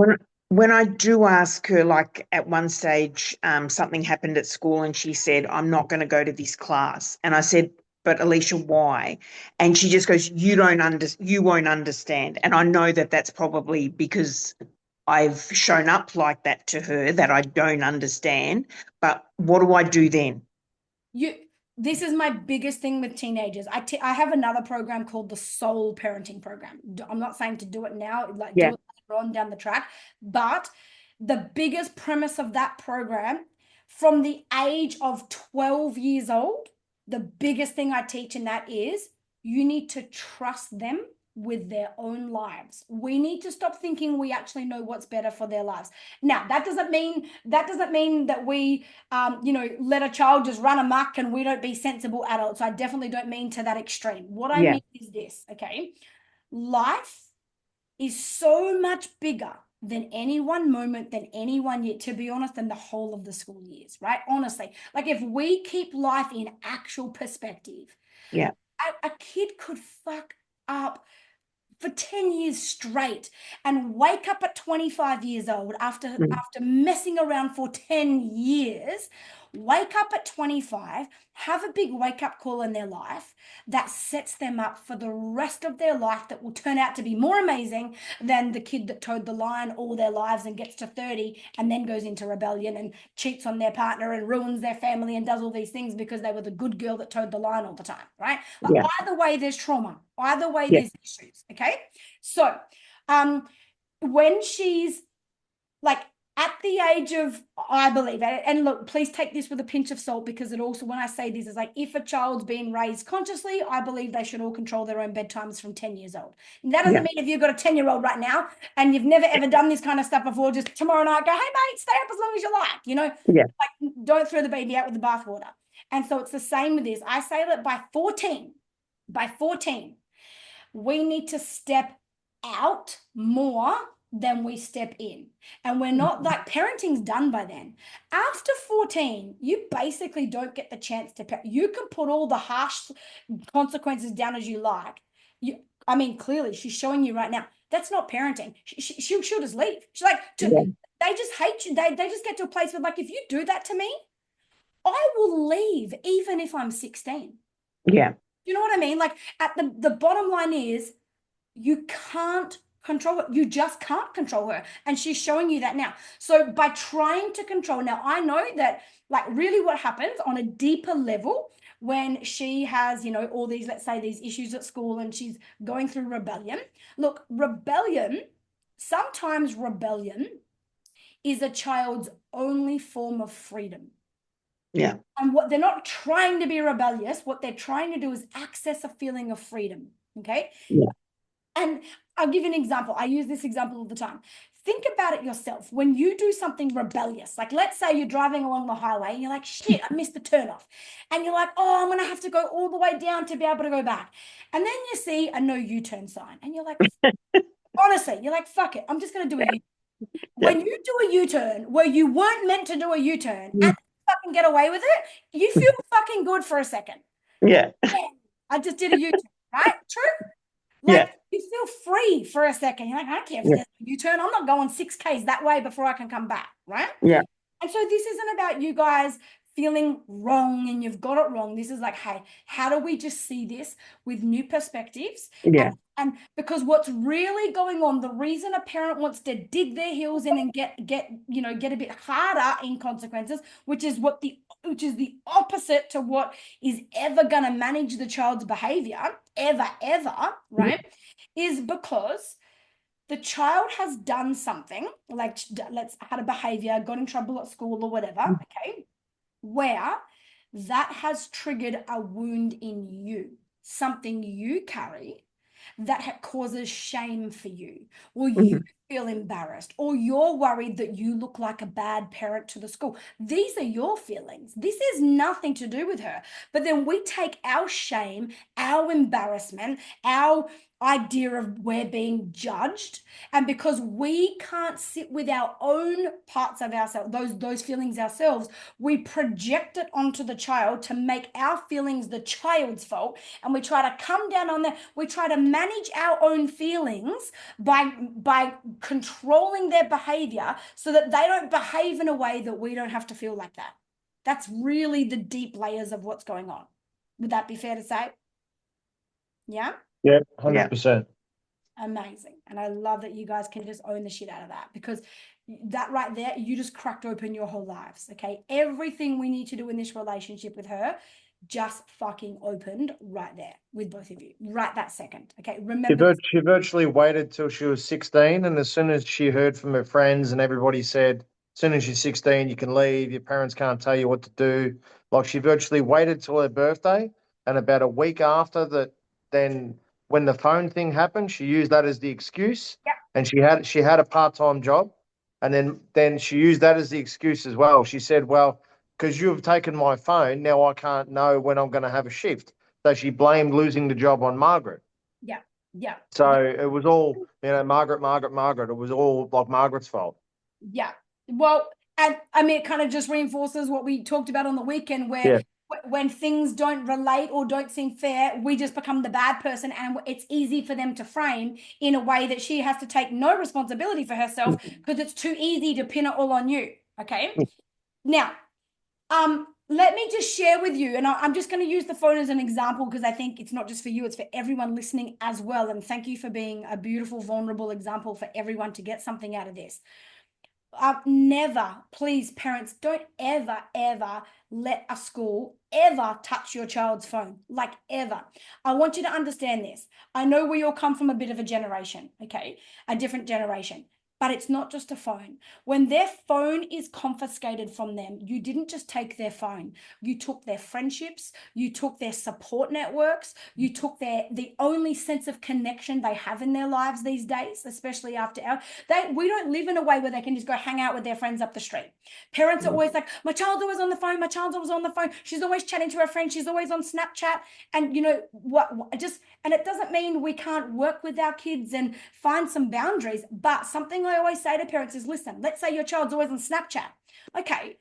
when I do ask her, like at one stage, something happened at school and she said, I'm not going to go to this class. And I said, but Alicia, why? And she just goes, you won't understand. And I know that that's probably because I've shown up like that to her that I don't understand. But what do I do then? This is my biggest thing with teenagers. I have another program called the Soul Parenting Program. I'm not saying to do it now, like do Yeah. it later on down the track, but the biggest premise of that program, from the age of 12 years old, the biggest thing I teach in that is you need to trust them with their own lives. We need to stop thinking we actually know what's better for their lives. Now, that doesn't mean that we let a child just run amok and we don't be sensible adults. I definitely don't mean to that extreme. What I Yeah. mean is this, okay? Life is so much bigger than any one moment, than any one year, to be honest, than the whole of the school years, right? Honestly, like if we keep life in actual perspective, Yeah. a kid could fuck up for 10 years straight and wake up at 25 years old after messing around for 10 years, wake up at 25, have a big wake up call in their life that sets them up for the rest of their life, that will turn out to be more amazing than the kid that towed the line all their lives and gets to 30 and then goes into rebellion and cheats on their partner and ruins their family and does all these things because they were the good girl that towed the line all the time, right? But Yeah. either way, there's trauma. Either way, Yeah. there's issues. Okay. So when she's like at the age of, I believe, and look, please take this with a pinch of salt, because it also, when I say this, is like, if a child's being raised consciously, I believe they should all control their own bedtimes from 10 years old. And that doesn't Yeah. mean if you've got a 10-year-old right now and you've never ever done this kind of stuff before, just tomorrow night go, hey mate, stay up as long as you like, Yeah. like don't throw the baby out with the bathwater. And so it's the same with this. I say that by 14, we need to step out more than we step in. And we're not, like, parenting's done by then. After 14, you basically don't get the chance to you can put all the harsh consequences down as you like. Clearly she's showing you right now that's not parenting. She'll just leave. She's like, Yeah. They just hate you. They just get to a place where, like, if you do that to me, I will leave even if I'm 16. Yeah. You know what I mean? Like, at the bottom line is you can't control it. You just can't control her. And she's showing you that now. So by trying to control, now I know that, like, really what happens on a deeper level when she has, you know, all these, let's say, these issues at school and she's going through rebellion. Look, sometimes rebellion is a child's only form of freedom. Yeah. And what they're not trying to be rebellious, what they're trying to do is access a feeling of freedom. Okay. Yeah. And I'll give you an example. I use this example all the time. Think about it yourself. When you do something rebellious, like let's say you're driving along the highway and you're like, shit, I missed the turnoff. And you're like, oh, I'm going to have to go all the way down to be able to go back. And then you see a no U-turn sign and you're like, honestly, you're like, fuck it. I'm just going to do a U-turn. When you do a U-turn where you weren't meant to do a U-turn and fucking get away with it, you feel fucking good for a second. Yeah. I just did a U-turn, right? True? Like, you feel free for a second. You're like, I don't care if there's a U-turn. I'm not going 6Ks that way before I can come back, right? Yeah. And so this isn't about you guys feeling wrong and you've got it wrong. This is like, hey, how do we just see this with new perspectives? Yeah. And because what's really going on, the reason a parent wants to dig their heels in and get a bit harder in consequences, which is the opposite to what is ever going to manage the child's behavior, ever, right? Is because the child has done something, like let's had a behavior, got in trouble at school or whatever, okay, where that has triggered a wound in you, something you carry that causes shame for you, or you feel embarrassed, or you're worried that you look like a bad parent to the school. These are your feelings. This is nothing to do with her. But then we take our shame, our embarrassment, our idea of we're being judged, and because we can't sit with our own parts of ourselves, those feelings ourselves, we project it onto the child to make our feelings the child's fault, and we try to come down on that. We try to manage our own feelings by controlling their behavior so that they don't behave in a way that we don't have to feel like that. That's really the deep layers of what's going on. Would that be fair to say? Yeah? Yeah, 100%. Amazing. And I love that you guys can just own the shit out of that, because that right there, you just cracked open your whole lives. Okay. Everything we need to do in this relationship with her just fucking opened right there with both of you, right that second. Okay. Remember, She virtually waited till she was 16, and as soon as she heard from her friends and everybody said, as soon as you're 16, you can leave, your parents can't tell you what to do. Like, she virtually waited till her birthday, and about a week after that, then when the phone thing happened, she used that as the excuse. Yeah. And she had a part-time job, and then she used that as the excuse as well. She said, well, because you have taken my phone, now I can't know when I'm going to have a shift. So she blamed losing the job on Margaret. yeah. Yeah. So it was all, Margaret. It was all like Margaret's fault. Yeah. Well, and I mean, it kind of just reinforces what we talked about on the weekend, where when things don't relate or don't seem fair, we just become the bad person, and it's easy for them to frame in a way that she has to take no responsibility for herself because it's too easy to pin it all on you. Okay. Now, let me just share with you, and I'm just going to use the phone as an example because I think it's not just for you, it's for everyone listening as well. And thank you for being a beautiful, vulnerable example for everyone to get something out of this. Never, please, parents, don't ever, let a school ever touch your child's phone, like ever. I want you to understand this. I know we all come from a bit of a generation, okay, a different generation. But it's not just a phone. When their phone is confiscated from them, you didn't just take their phone. You took their friendships, you took their support networks, you took the only sense of connection they have in their lives these days, especially after we don't live in a way where they can just go hang out with their friends up the street. Parents are always like, my child's always on the phone, my child's always on the phone, she's always chatting to her friends, she's always on Snapchat. And and it doesn't mean we can't work with our kids and find some boundaries, but something I always say to parents is, listen, let's say your child's always on Snapchat. Okay,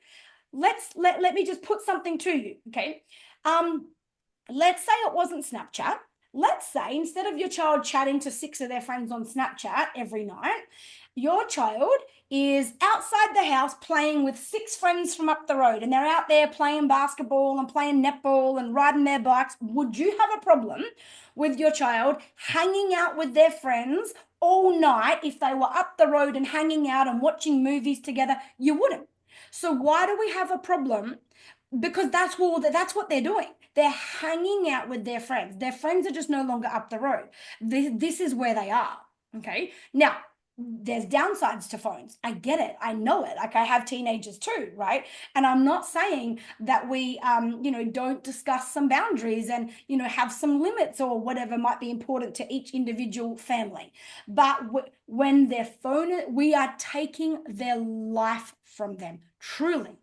let me just put something to you. Okay, let's say it wasn't Snapchat. let's say instead of your child chatting to 6 of their friends on Snapchat every night, your child is outside the house playing with 6 friends from up the road, and they're out there playing basketball and playing netball and riding their bikes. Would you have a problem with your child hanging out with their friends all night if they were up the road and hanging out and watching movies together? You wouldn't. So why do we have a problem? Because that's what they're doing. They're hanging out with their friends. Their friends are just no longer up the road. This is where they are. Okay. Now, there's downsides to phones. I get it. I know it. Like I have teenagers too, right? And I'm not saying that we, don't discuss some boundaries and, have some limits or whatever might be important to each individual family. But when their phone, we are taking their life from them, truly.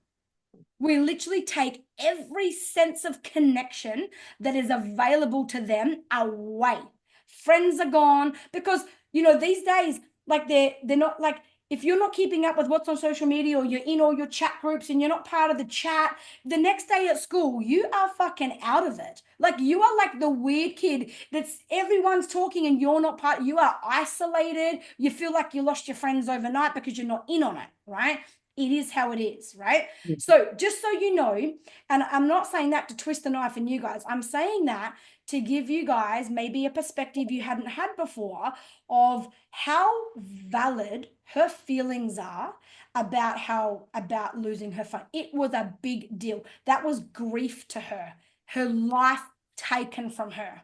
We literally take every sense of connection that is available to them away. Friends are gone because, these days, like they're not like, if you're not keeping up with what's on social media or you're in all your chat groups and you're not part of the chat, the next day at school, you are fucking out of it. Like you are like the weird kid that's everyone's talking and you're not part, you are isolated. You feel like you lost your friends overnight because you're not in on it, right? It is how it is, right? So just so you know, and I'm not saying that to twist the knife in you guys, I'm saying that to give you guys maybe a perspective you hadn't had before of how valid her feelings are about losing her phone. It was a big deal. That was grief to her life taken from her.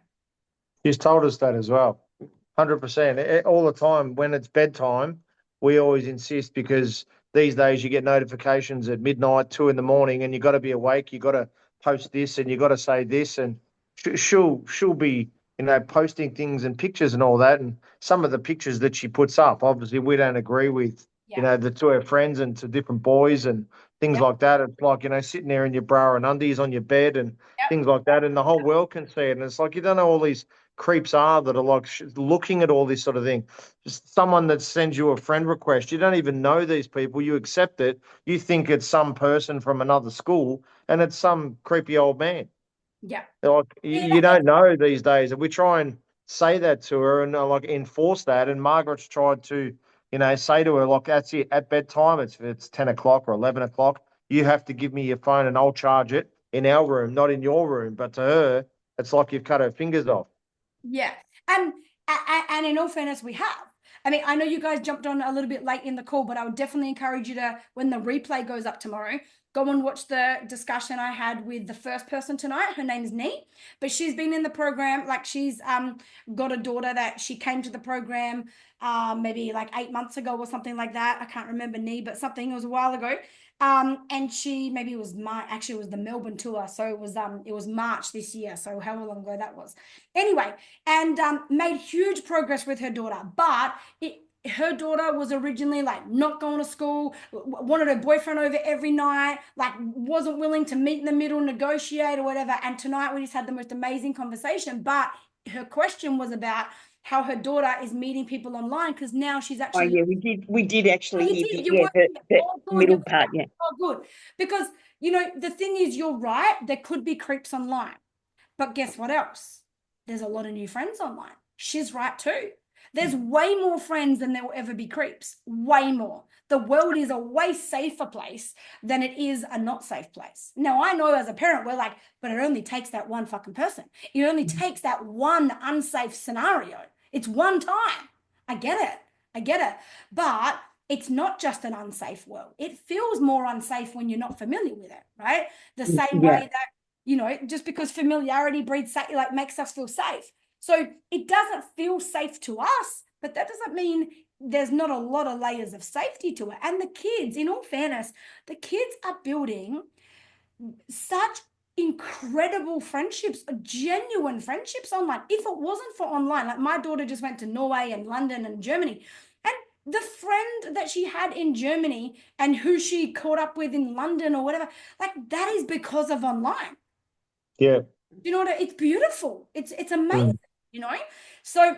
She's told us that as well. 100%. All the time when it's bedtime, we always insist because these days you get notifications at midnight, 2 in the morning, and you got to be awake. You got to post this and you got to say this, and she'll be posting things and pictures and all that. And some of the pictures that she puts up, obviously, we don't agree with. To her friends and to different boys and things like that. It's like sitting there in your bra and undies on your bed and things like that, and the whole world can see it. And it's like you don't know all these creeps are that are like looking at all this sort of thing. Just someone that sends you a friend request, you don't even know these people, you accept it, you think it's some person from another school and it's some creepy old man. Like you don't know these days, and we try and say that to her and like enforce that, and Margaret's tried to say to her, like, that's it, at bedtime it's 10 o'clock or 11 o'clock, you have to give me your phone and I'll charge it in our room, not in your room. But to her, it's like you've cut her fingers off. Yeah. And in all fairness, we have. I mean, I know you guys jumped on a little bit late in the call, but I would definitely encourage you to, when the replay goes up tomorrow, go and watch the discussion I had with the first person tonight. Her name's Nee, but she's been in the program. Like she's got a daughter that she came to the program maybe like 8 months ago or something like that. I can't remember Nee, but something, it was a while ago. And she, maybe it was actually it was the Melbourne tour. So it was March this year. So however long ago that was. Anyway, and made huge progress with her daughter. But her daughter was originally like not going to school, wanted her boyfriend over every night, like wasn't willing to meet in the middle, negotiate or whatever. And tonight we just had the most amazing conversation. But her question was about how her daughter is meeting people online because now she's actually. Oh yeah, we did actually hear the Oh, middle part. Yeah. Oh, good. Because the thing is, you're right. There could be creeps online, but guess what else? There's a lot of new friends online. She's right too. There's way more friends than there will ever be creeps. Way more. The world is a way safer place than it is a not safe place. Now, I know as a parent, we're like, but it only takes that one fucking person. It only takes that one unsafe scenario. It's one time. I get it. But it's not just an unsafe world. It feels more unsafe when you're not familiar with it, right? The same way that, just because familiarity breeds, like makes us feel safe. So it doesn't feel safe to us, but that doesn't mean there's not a lot of layers of safety to it. And the kids, in all fairness, the kids are building such incredible friendships, genuine friendships online. If it wasn't for online, like my daughter just went to Norway and London and Germany, and the friend that she had in Germany and who she caught up with in London or whatever, like that is because of online. Yeah. You know what? It's beautiful. It's amazing, So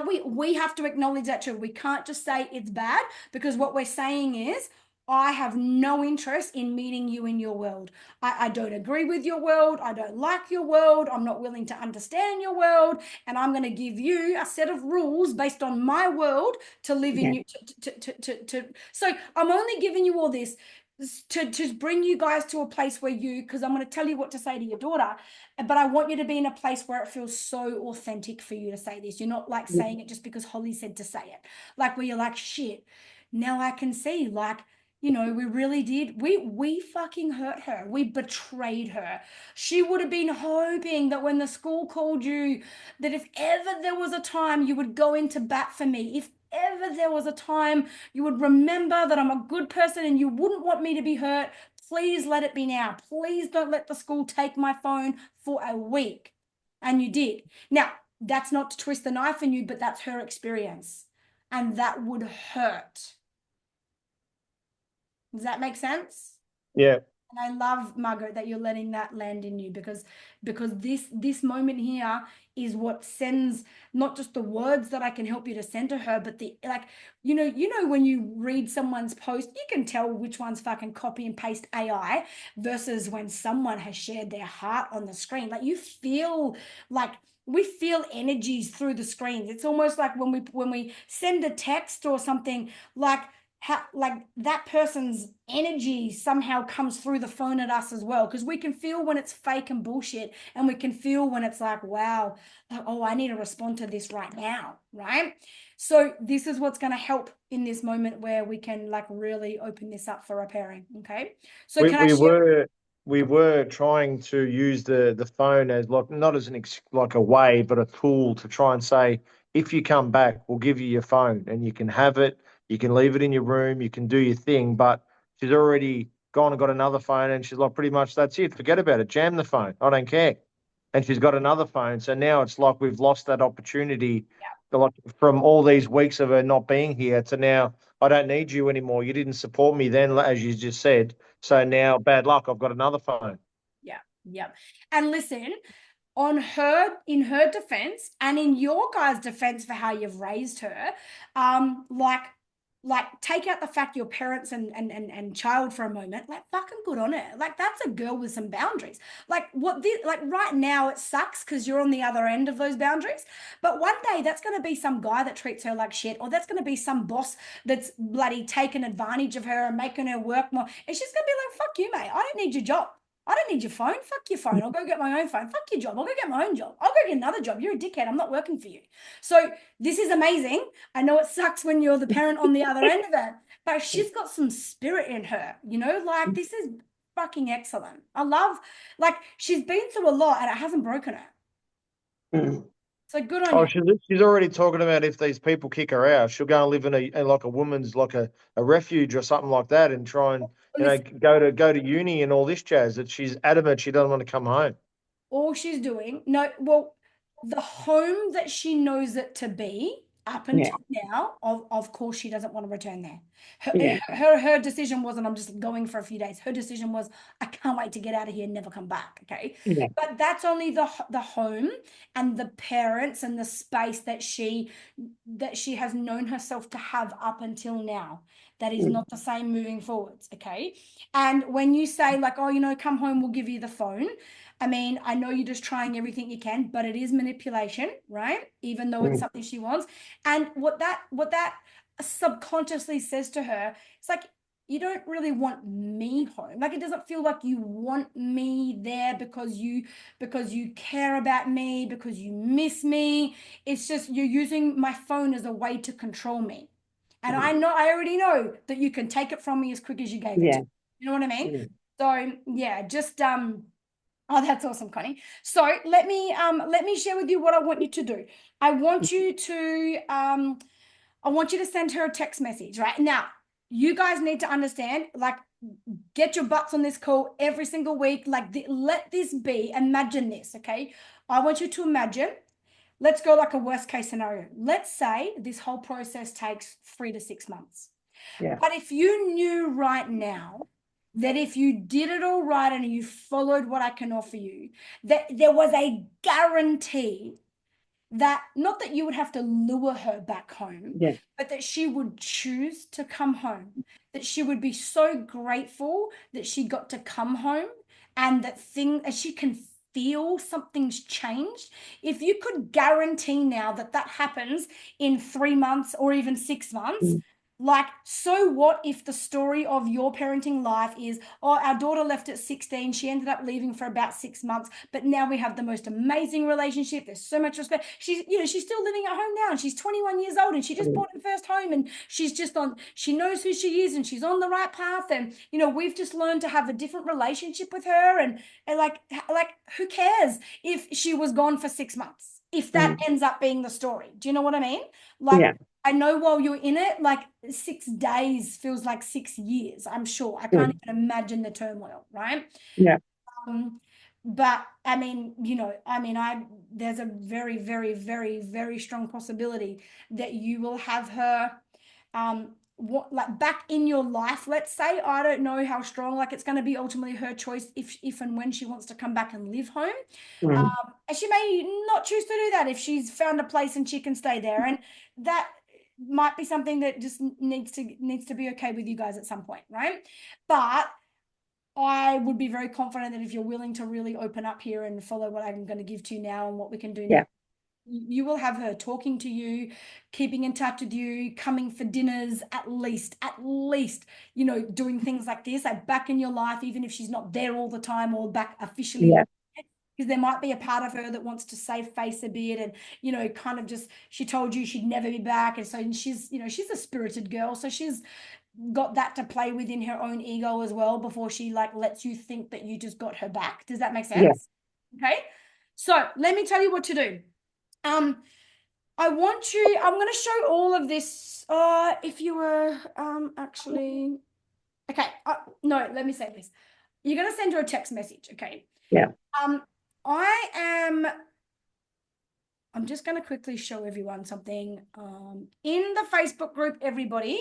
we have to acknowledge that too. We can't just say it's bad, because what we're saying is I have no interest in meeting you in your world. I don't agree with your world. I don't like your world. I'm not willing to understand your world. And I'm going to give you a set of rules based on my world to live in you. So I'm only giving you all this to bring you guys to a place where because I'm going to tell you what to say to your daughter, but I want you to be in a place where it feels so authentic for you to say this. You're not like saying it just because Holly said to say it. Like where you're like, shit, now I can see, like, we really did. We fucking hurt her. We betrayed her. She would have been hoping that when the school called you, that if ever there was a time you would go into bat for me, if ever there was a time you would remember that I'm a good person and you wouldn't want me to be hurt, please let it be now. Please don't let the school take my phone for a week. And you did. Now, that's not to twist the knife in you, but that's her experience. And that would hurt. Does that make sense? Yeah. And I love, Margaret, that you're letting that land in you because this moment here is what sends not just the words that I can help you to send to her, but the like, when you read someone's post, you can tell which one's fucking copy and paste AI versus when someone has shared their heart on the screen. Like you feel like we feel energies through the screens. It's almost like when we send a text or something, like that person's energy somehow comes through the phone at us as well, because we can feel when it's fake and bullshit, and we can feel when it's like, wow, oh, I need to respond to this right now, right? So this is what's going to help in this moment where we can like really open this up for repairing. Okay, so can I share? We were trying to use the phone as like not as like a way, but a tool to try and say, if you come back, we'll give you your phone and you can have it. You can leave it in your room. You can do your thing. But she's already gone and got another phone, and she's like, pretty much that's it. Forget about it. Jam the phone. I don't care. And she's got another phone. So now it's like we've lost that opportunity. Like from all these weeks of her not being here to now, I don't need you anymore. You didn't support me then, as you just said. So now, bad luck. I've got another phone. Yeah. And listen, in her defense and in your guys' defense for how you've raised her, like take out the fact your parents and child for a moment, like fucking good on her. Like that's a girl with some boundaries. Like like right now it sucks because you're on the other end of those boundaries, but one day that's going to be some guy that treats her like shit, or that's going to be some boss that's bloody taking advantage of her and making her work more, and she's going to be like, fuck you, mate, I don't need your job. I don't need your phone. Fuck your phone. I'll go get my own phone. Fuck your job. I'll go get my own job. I'll go get another job. You're a dickhead. I'm not working for you. So this is amazing. I know it sucks when you're the parent on the other end of it, but she's got some spirit in her, like this is fucking excellent. I love, like she's been through a lot and it hasn't broken her. So good on you. She's already talking about if these people kick her out, she'll go and live in like a woman's like a refuge or something like that, and try and go to uni and all this jazz. That she's adamant she doesn't want to come home. All she's doing, the home that she knows it to be up until now, of course she doesn't want to return there. Her decision wasn't, I'm just going for a few days. Her decision was, I can't wait to get out of here and never come back. Okay. But that's only the home and the parents and the space that she has known herself to have up until now. That is not the same moving forwards. Okay. And when you say like, oh, come home, we'll give you the phone. I mean, I know you're just trying everything you can, but it is manipulation, right? Even though it's something she wants. And what that subconsciously says to her, it's like, you don't really want me home. Like it doesn't feel like you want me there because you care about me, because you miss me. It's just you're using my phone as a way to control me. And I already know that you can take it from me as quick as you gave it to me. You know what I mean? So yeah, just oh, that's awesome, Connie. So let me share with you what I want you to do. I want you to send her a text message, right? Now, you guys need to understand, like, get your butts on this call every single week. Like, let this be, imagine this, okay? I want you to imagine, let's go like a worst case scenario. Let's say this whole process takes 3 to 6 months. But if you knew right now that if you did it all right and you followed what I can offer you, that there was a guarantee that not that you would have to lure her back home, Yeah. but that she would choose to come home, that she would be so grateful that she got to come home, and that she can feel something's changed. If you could guarantee now that that happens in 3 months or even 6 months, like, so what if the story of your parenting life is, oh, our daughter left at 16, she ended up leaving for about 6 months, but now we have the most amazing relationship, there's so much respect. She's still living at home now, and she's 21 years old, and she just bought her first home, and she knows who she is, and she's on the right path, and we've just learned to have a different relationship with her, and like who cares if she was gone for 6 months, if that ends up being the story? Do you know what I mean? Like, Yeah. I know while you're in it, like 6 days feels like 6 years, I'm sure. I can't even imagine the turmoil, right? Yeah. But I mean, there's a very, very, very, very strong possibility that you will have her back in your life, let's say. I don't know how strong, like, it's going to be ultimately her choice if and when she wants to come back and live home. And she may not choose to do that if she's found a place and she can stay there, and that might be something that just needs to be okay with you guys at some point, right? But I would be very confident that if you're willing to really open up here and follow what I'm going to give to you now and what we can do now, you will have her talking to you, keeping in touch with you, coming for dinners, at least, doing things like this, like back in your life, even if she's not there all the time or back officially. Because there might be a part of her that wants to save face a bit, and kind of just, she told you she'd never be back, and so she's a spirited girl, so she's got that to play with in her own ego as well before she lets you think that you just got her back. Does that make sense? Okay, so let me tell you what to do. I'm going to show all of this. If you were actually, okay, no, let me say this. You're going to send her a text message, okay? I'm just going to quickly show everyone something. In the Facebook group, everybody,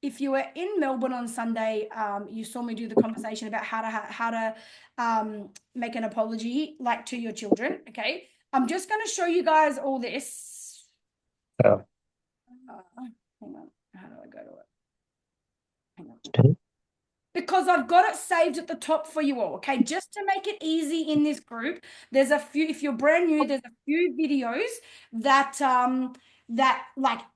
if you were in Melbourne on Sunday, you saw me do the conversation about how to make an apology, to your children, okay? I'm just going to show you guys all this. Yeah. Hang on. How do I go to it? Hang on. Because I've got it saved at the top for you all, okay? Just to make it easy in this group, there's a few, if you're brand new, there's a few videos that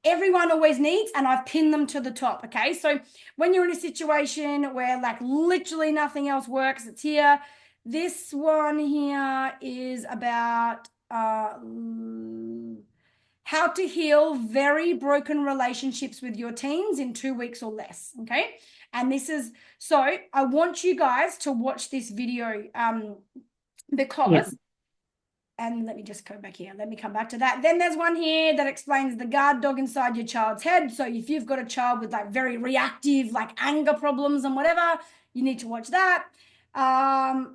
everyone always needs, and I've pinned them to the top, okay? So when you're in a situation where literally nothing else works, it's here. This one here is about how to heal very broken relationships with your teens in 2 weeks or less, okay? And this is, so I want you guys to watch this video because, and let me just go back here. Let me come back to that. Then there's one here that explains the guard dog inside your child's head. So if you've got a child with very reactive, anger problems and whatever, you need to watch that.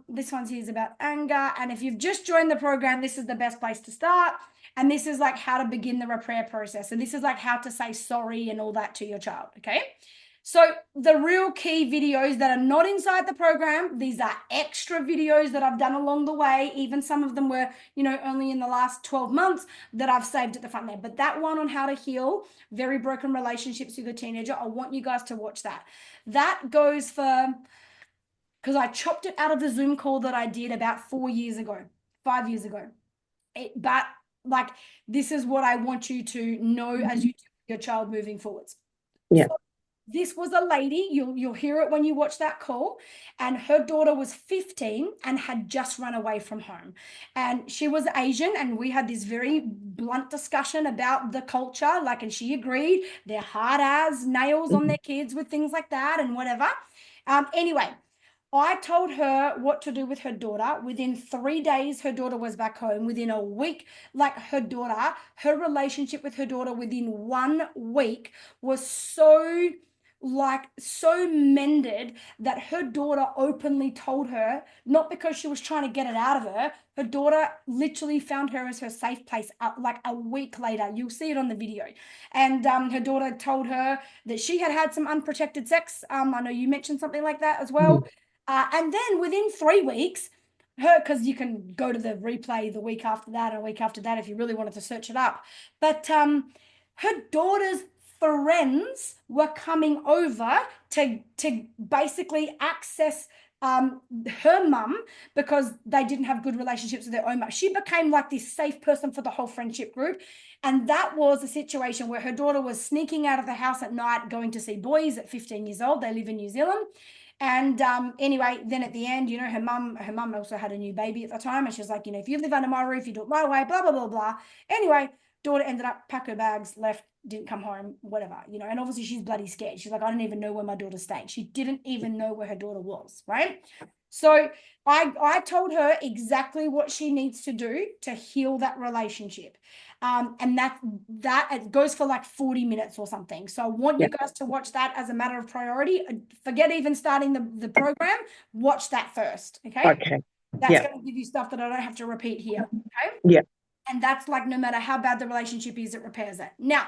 This one's here is about anger. And if you've just joined the program, this is the best place to start. And this is how to begin the repair process. And this is how to say sorry and all that to your child, okay? So the real key videos that are not inside the program, these are extra videos that I've done along the way. Even some of them were, only in the last 12 months that I've saved at the front there. But that one on how to heal very broken relationships with a teenager, I want you guys to watch that. That goes for, because I chopped it out of the Zoom call that I did about 5 years ago. But this is what I want you to know as you do with your child moving forwards. Yeah. So this was a lady, you'll hear it when you watch that call, and her daughter was 15 and had just run away from home. And she was Asian, and we had this very blunt discussion about the culture, and she agreed, they're hard as nails on their kids with things like that and whatever. Anyway, I told her what to do with her daughter. Within 3 days, her daughter was back home. Within a week, her relationship with her daughter within 1 week was so mended that her daughter openly told her, not because she was trying to get it out of her, her daughter literally found her as her safe place a week later. You'll see it on the video. And her daughter told her that she had some unprotected sex. I know you mentioned something like that as well. And then within 3 weeks, her, because you can go to the replay the week after that and a week after that if you really wanted to search it up. But her daughter's friends were coming over to basically access her mum because they didn't have good relationships with their own mum. She became like this safe person for the whole friendship group. And that was a situation where her daughter was sneaking out of the house at night, going to see boys at 15 years old. They live in New Zealand. And anyway, then at the end, you know, her mum also had a new baby at the time. And she was like, you know, if you live under my roof, you do it my way, blah, blah, blah, blah. Anyway, daughter ended up, pack her bags, left, didn't come home, whatever, you know. And obviously she's bloody scared. She's like, I don't even know where my daughter stayed. She didn't even know where her daughter was, right? So I told her exactly what she needs to do to heal that relationship. And that it goes for like 40 minutes or something. So I want you guys to watch that as a matter of priority. Forget even starting the program. Watch that first. Okay. Okay. That's Yeah. going to give you stuff that I don't have to repeat here. Okay. Yeah. And that's like, no matter how bad the relationship is, it repairs it. Now,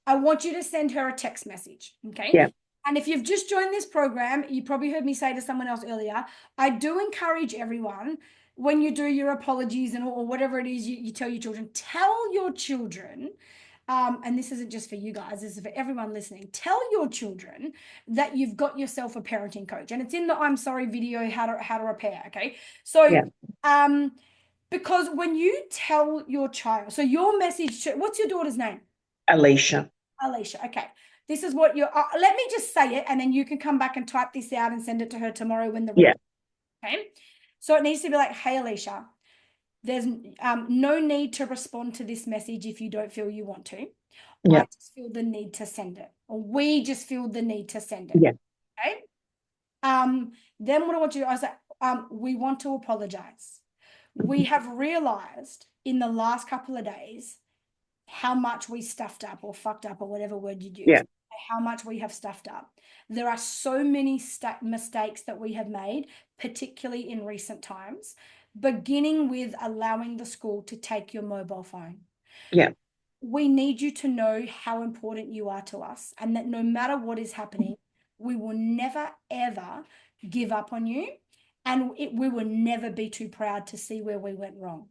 I want you to send her a text message. Okay. Yeah. And if you've just joined this program, you probably heard me say to someone else earlier, I do encourage everyone, when you do your apologies and or whatever it is you tell your children, and this isn't just for you guys, this is for everyone listening, tell your children that you've got yourself a parenting coach. And it's in the I'm sorry video, how to repair. Okay. So because when you tell your child, so your message to, what's your daughter's name? Alicia. Alicia. Okay. This is what you're, let me just say it, and then you can come back and type this out and send it to her tomorrow when the, okay. So it needs to be like, hey, Alicia, there's no need to respond to this message if you don't feel you want to. I just feel the need to send it, or we just feel the need to send it. Okay. Then what I want you to do, I was like, we want to apologize. We have realized in the last couple of days how much we stuffed up or fucked up or whatever word you use. How much we have stuffed up. There are so many mistakes that we have made, particularly in recent times, beginning with allowing the school to take your mobile phone. We need you to know how important you are to us, and that no matter what is happening, we will never, ever give up on you. And we will never be too proud to see where we went wrong.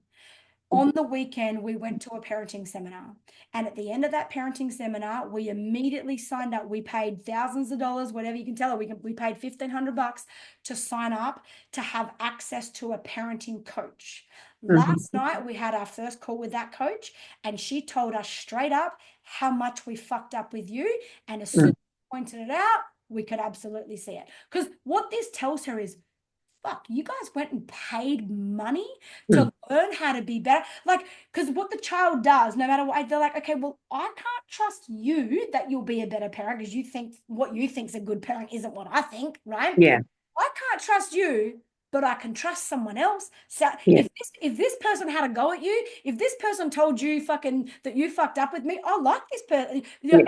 On the weekend, we went to a parenting seminar. And at the end of that parenting seminar, we immediately signed up. We paid thousands of dollars, whatever you can tell her. We paid $1,500 to sign up to have access to a parenting coach. Last night, we had our first call with that coach, and she told us straight up how much we fucked up with you. And as soon as we pointed it out, we could absolutely see it. Because what this tells her is, fuck, you guys went and paid money to learn how to be better. Like, because what the child does, no matter what, they're like, okay, well, I can't trust you that you'll be a better parent because you think what you think's a good parent isn't what I think, right? I can't trust you, but I can trust someone else. So if this person had a go at you, if this person told you fucking that you fucked up with me, I like this person. I like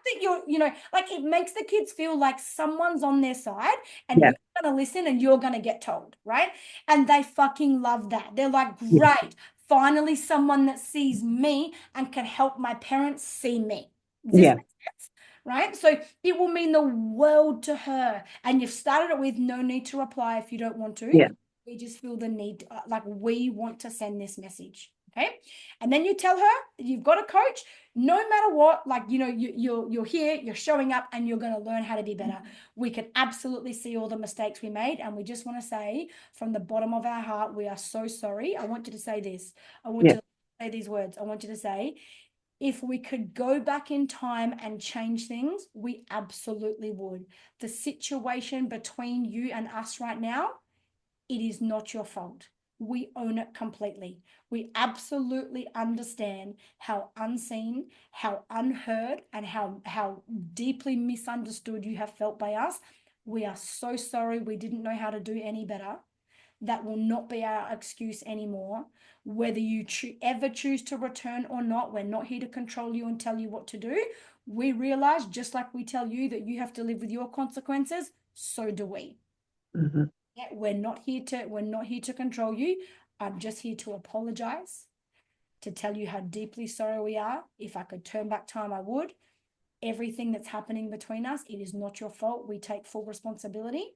that you're, you know, like it makes the kids feel like someone's on their side and you're going to listen and you're going to get told, right? And they fucking love that. They're like, great, finally someone that sees me and can help my parents see me. Does this make sense? Right? So it will mean the world to her. And you've started it with no need to reply if you don't want to. We just feel the need, like we want to send this message. Okay. And then you tell her that you've got a coach, no matter what, like, you know, you're here, you're showing up and you're going to learn how to be better. We can absolutely see all the mistakes we made. And we just want to say from the bottom of our heart, we are so sorry. I want you to say this. I want you to say these words. I want you to say, if we could go back in time and change things, we absolutely would. The situation between you and us right now, it is not your fault. We own it completely. We absolutely understand how unseen, how unheard, and how deeply misunderstood you have felt by us. We are so sorry we didn't know how to do any better. That will not be our excuse anymore. Whether you ever choose to return or not, we're not here to control you and tell you what to do. We realize, just like we tell you that you have to live with your consequences, so do we. Yeah, we're not here to control you. I'm just here to apologize, to tell you how deeply sorry we are. If I could turn back time, I would. Everything that's happening between us, it is not your fault. We take full responsibility.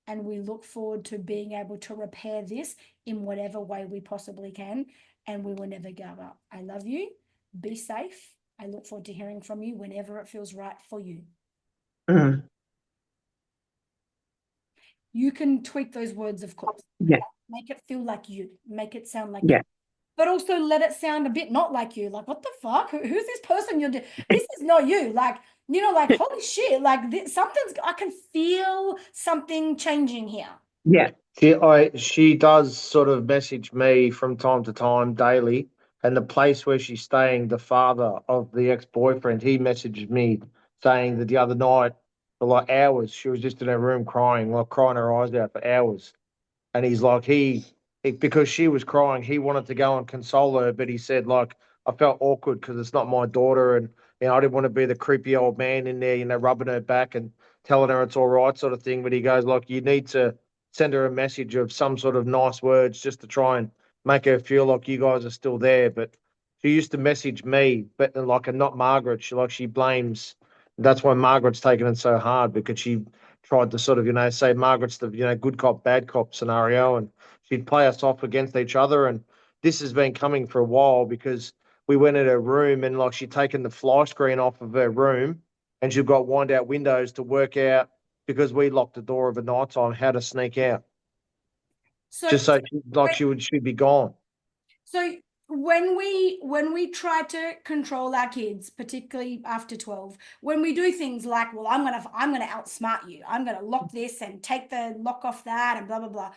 and we look forward to being able to repair this in whatever way we possibly can, and we will never give up. I love you. Be safe. I look forward to hearing from you whenever it feels right for you. Mm. You can tweak those words, of course. Yeah. Make it feel like you. Make it sound like Yeah. you. But also let it sound a bit not like you. Like, what the fuck? Who's this person you're doing? This is not you. Like, you know, like, holy shit. Like, something's, I can feel something changing here. Yeah. She does sort of message me from time to time daily, and the place where she's staying, the father of the ex-boyfriend, he messaged me saying that the other night for like hours she was just in her room crying, like crying her eyes out for hours. And he's like, because she was crying, he wanted to go and console her, but he said, like, I felt awkward because it's not my daughter, and I didn't want to be the creepy old man in there, rubbing her back and telling her it's all right, sort of thing. But he goes, like, you need to send her a message of some sort of nice words just to try and make her feel like you guys are still there. But she used to message me, but like, and not Margaret. She blames. That's why Margaret's taken it so hard, because she tried to sort of, say Margaret's the, good cop, bad cop scenario, and she'd play us off against each other. And this has been coming for a while, because we went in her room and like she'd taken the fly screen off of her room, and she'd got wind out windows to work out, because we locked the door of a night time, how to sneak out. So, Just so she'd be gone. So when we try to control our kids, particularly after 12, when we do things like, well, I'm gonna outsmart you, I'm gonna lock this and take the lock off that and blah blah blah.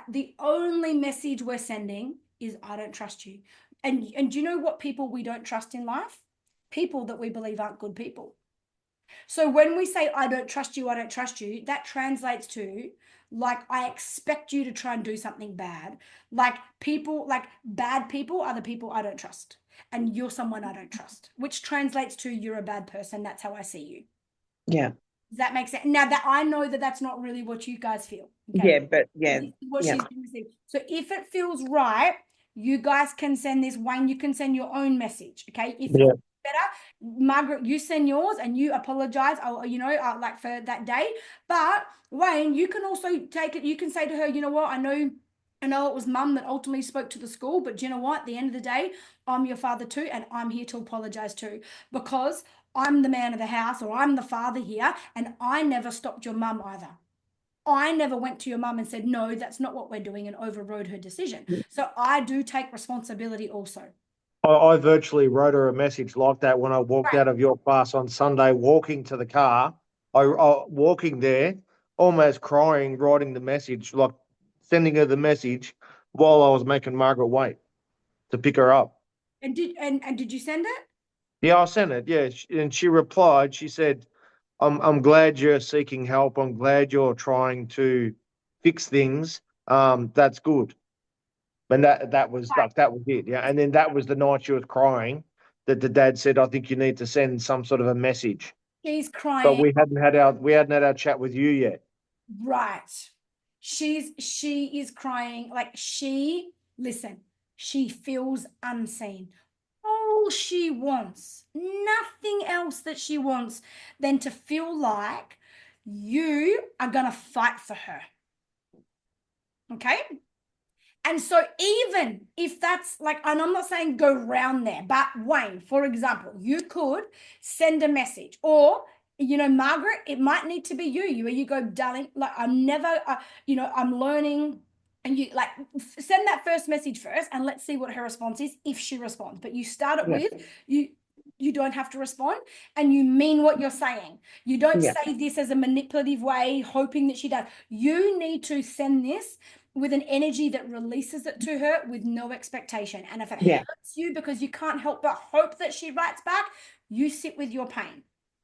The only message we're sending is, I don't trust you. And do you know what people we don't trust in life? People that we believe aren't good people. So when we say, I don't trust you, that translates to, like, I expect you to try and do something bad. Like bad people are the people I don't trust. And you're someone I don't trust, which translates to, you're a bad person. That's how I see you. Yeah. Does that make sense? Now that I know that that's not really what you guys feel. Okay? Yeah, but yeah. This is what yeah. she's going to see. So if it feels right, you guys can send this, Wayne, you can send your own message. Okay. If it's better, Margaret, you send yours and you apologize, like for that day. But Wayne, you can also take it. You can say to her, you know what? I know it was mum that ultimately spoke to the school, but you know what? At the end of the day, I'm your father too, and I'm here to apologize too, because I'm the man of the house, or I'm the father here, and I never stopped your mum either. I never went to your mum and said, no, that's not what we're doing, and overrode her decision. So I do take responsibility also. I virtually wrote her a message like that when I walked out of your class on Sunday, walking to the car. I walking there, almost crying, writing the message, like sending her the message while I was making Margaret wait to pick her up. And did you send it? Yeah, I sent it. Yeah, and she replied. She said, I'm glad you're seeking help. I'm glad you're trying to fix things. That's good." And that was it. Yeah. And then that was the night she was crying, that the dad said, I think you need to send some sort of a message. She's crying. But we hadn't had our chat with you yet. Right. She is crying. Like, she feels unseen. All she wants, nothing else that she wants than to feel like you are going to fight for her. Okay? And so even if that's like, and I'm not saying go round there, but Wayne, for example, you could send a message, or, Margaret, it might need to be you, where you go, darling, like, I'm never, I'm learning. And you like send that first message first, and let's see what her response is, if she responds. But you start it with, you don't have to respond, and you mean what you're saying. You don't say this as a manipulative way, hoping that she does. You need to send this with an energy that releases it to her with no expectation. And if it hurts you because you can't help but hope that she writes back, you sit with your pain.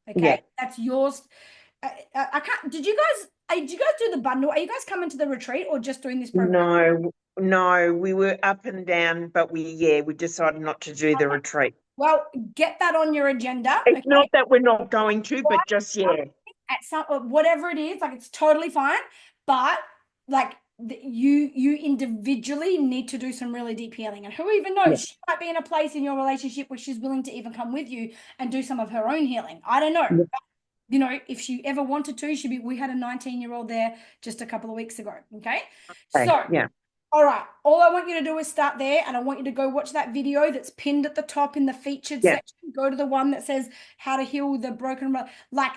Okay, that's yours. I can't. Did you guys do the bundle? Are you guys coming to the retreat or just doing this program? No, we were up and down, but we decided not to do the retreat. Well, get that on your agenda. It's not that we're not going to, but just at some, whatever it is, like, it's totally fine. But like, you individually need to do some really deep healing, and who even knows, she might be in a place in your relationship where she's willing to even come with you and do some of her own healing. I don't know. You know, if she ever wanted to, we had a 19-year-old there just a couple of weeks ago. Okay. Okay. So, Yeah. all right. All I want you to do is start there, and I want you to go watch that video that's pinned at the top in the featured Yeah. section. Go to the one that says how to heal the broken, like,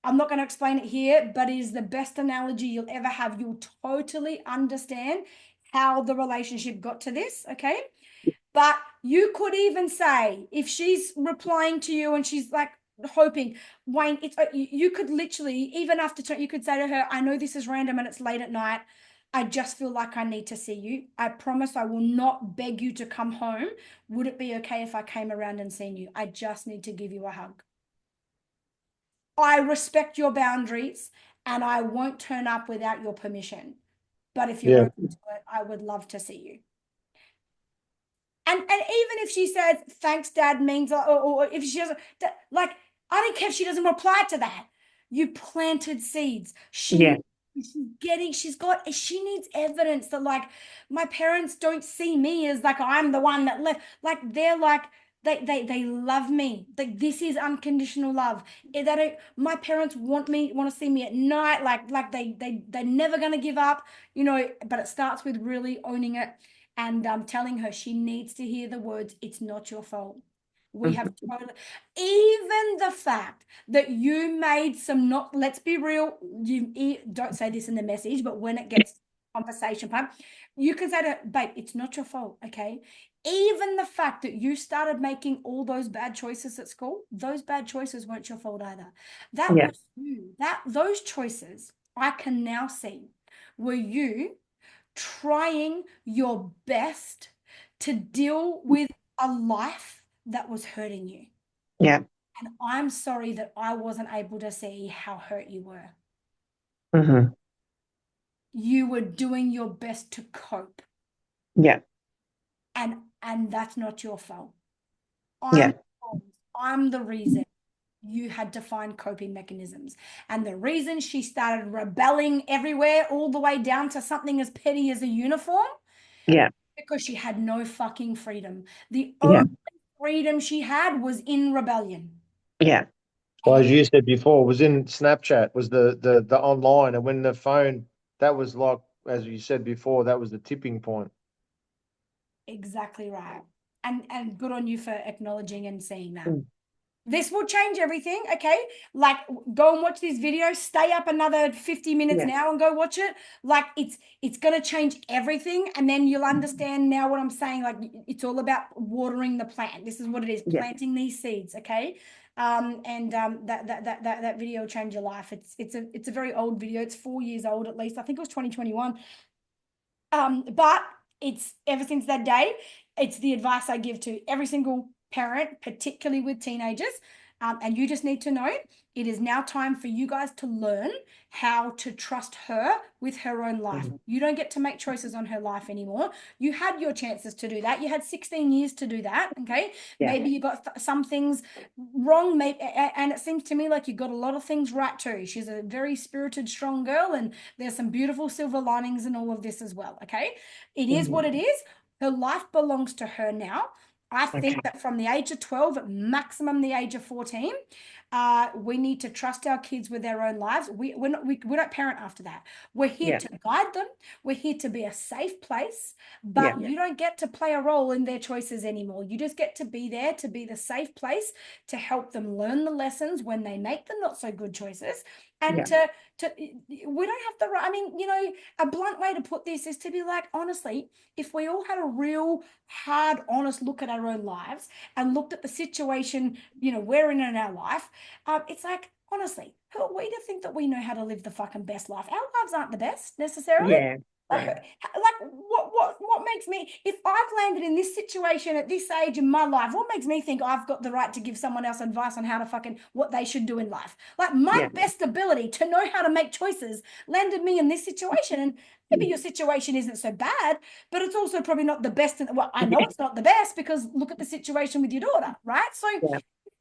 I'm not going to explain it here, but it is the best analogy you'll ever have. You'll totally understand how the relationship got to this. Okay. But you could even say, if she's replying to you and she's like hoping, Wayne, it's you could literally, even after you could say to her, I know this is random and it's late at night. I just feel like I need to see you. I promise I will not beg you to come home. Would it be okay if I came around and seen you? I just need to give you a hug. I respect your boundaries and I won't turn up without your permission. But if you're open to it, I would love to see you. And even if she says, thanks, Dad, means, or if she doesn't, like, I don't care if she doesn't reply to that. You planted seeds. She needs evidence that, like, my parents don't see me as like I'm the one that left. Like, they're like, they love me. Like, this is unconditional love. My parents want to see me at night. Like they're never gonna give up, you know, but it starts with really owning it. And telling her she needs to hear the words, it's not your fault. We have totally, even the fact that you made some, not, let's be real, you don't say this in the message, but when it gets conversation part, you can say to her, babe, it's not your fault, okay? Even the fact that you started making all those bad choices at school, those bad choices weren't your fault either. That was you. Those choices, I can now see, were you trying your best to deal with a life that was hurting you. Yeah. And I'm sorry that I wasn't able to see how hurt you were. Mm-hmm. You were doing your best to cope. Yeah. And that's not your fault. Yeah. I'm the reason you had to find coping mechanisms. And the reason she started rebelling everywhere, all the way down to something as petty as a uniform, Yeah. because she had no fucking freedom. The only freedom she had was in rebellion. Yeah. Well, as you said before, it was in Snapchat, was the online, and when the phone, that was like, as you said before, that was the tipping point. Exactly right. And good on you for acknowledging and seeing that. Mm. This will change everything, okay? Like, go and watch this video, stay up another 50 minutes now and go watch it. Like, it's going to change everything, and then you'll understand now what I'm saying. Like, it's all about watering the plant. This is what it is, planting these seeds, okay? That video will change your life. It's a very old video. It's 4 years old at least. I think it was 2021. But it's ever since that day, it's the advice I give to every single parent, particularly with teenagers. And you just need to know it is now time for you guys to learn how to trust her with her own life. You don't get to make choices on her life anymore. You had your chances to do that. You had 16 years to do that. Okay. Yeah. Maybe you got some things wrong, and it seems to me like you got a lot of things right too. She's a very spirited, strong girl, and there's some beautiful silver linings in all of this as well. Okay. It is what it is. Her life belongs to her now. I think that from the age of 12, at maximum the age of 14, we need to trust our kids with their own lives. We don't parent after that. We're here to guide them. We're here to be a safe place, but you don't get to play a role in their choices anymore. You just get to be there to be the safe place to help them learn the lessons when they make the not so good choices. And we don't have the right, I mean, you know, a blunt way to put this is to be like, honestly, if we all had a real hard, honest look at our own lives and looked at the situation, you know, we're in our life, it's like, honestly, who are we to think that we know how to live the fucking best life? Our lives aren't the best necessarily. Yeah. Like what makes me, if I've landed in this situation at this age in my life, what makes me think I've got the right to give someone else advice on how to fucking what they should do in life? Like, my best ability to know how to make choices landed me in this situation. And maybe your situation isn't so bad, but it's also probably not the best. Well, I know it's not the best because look at the situation with your daughter, right? So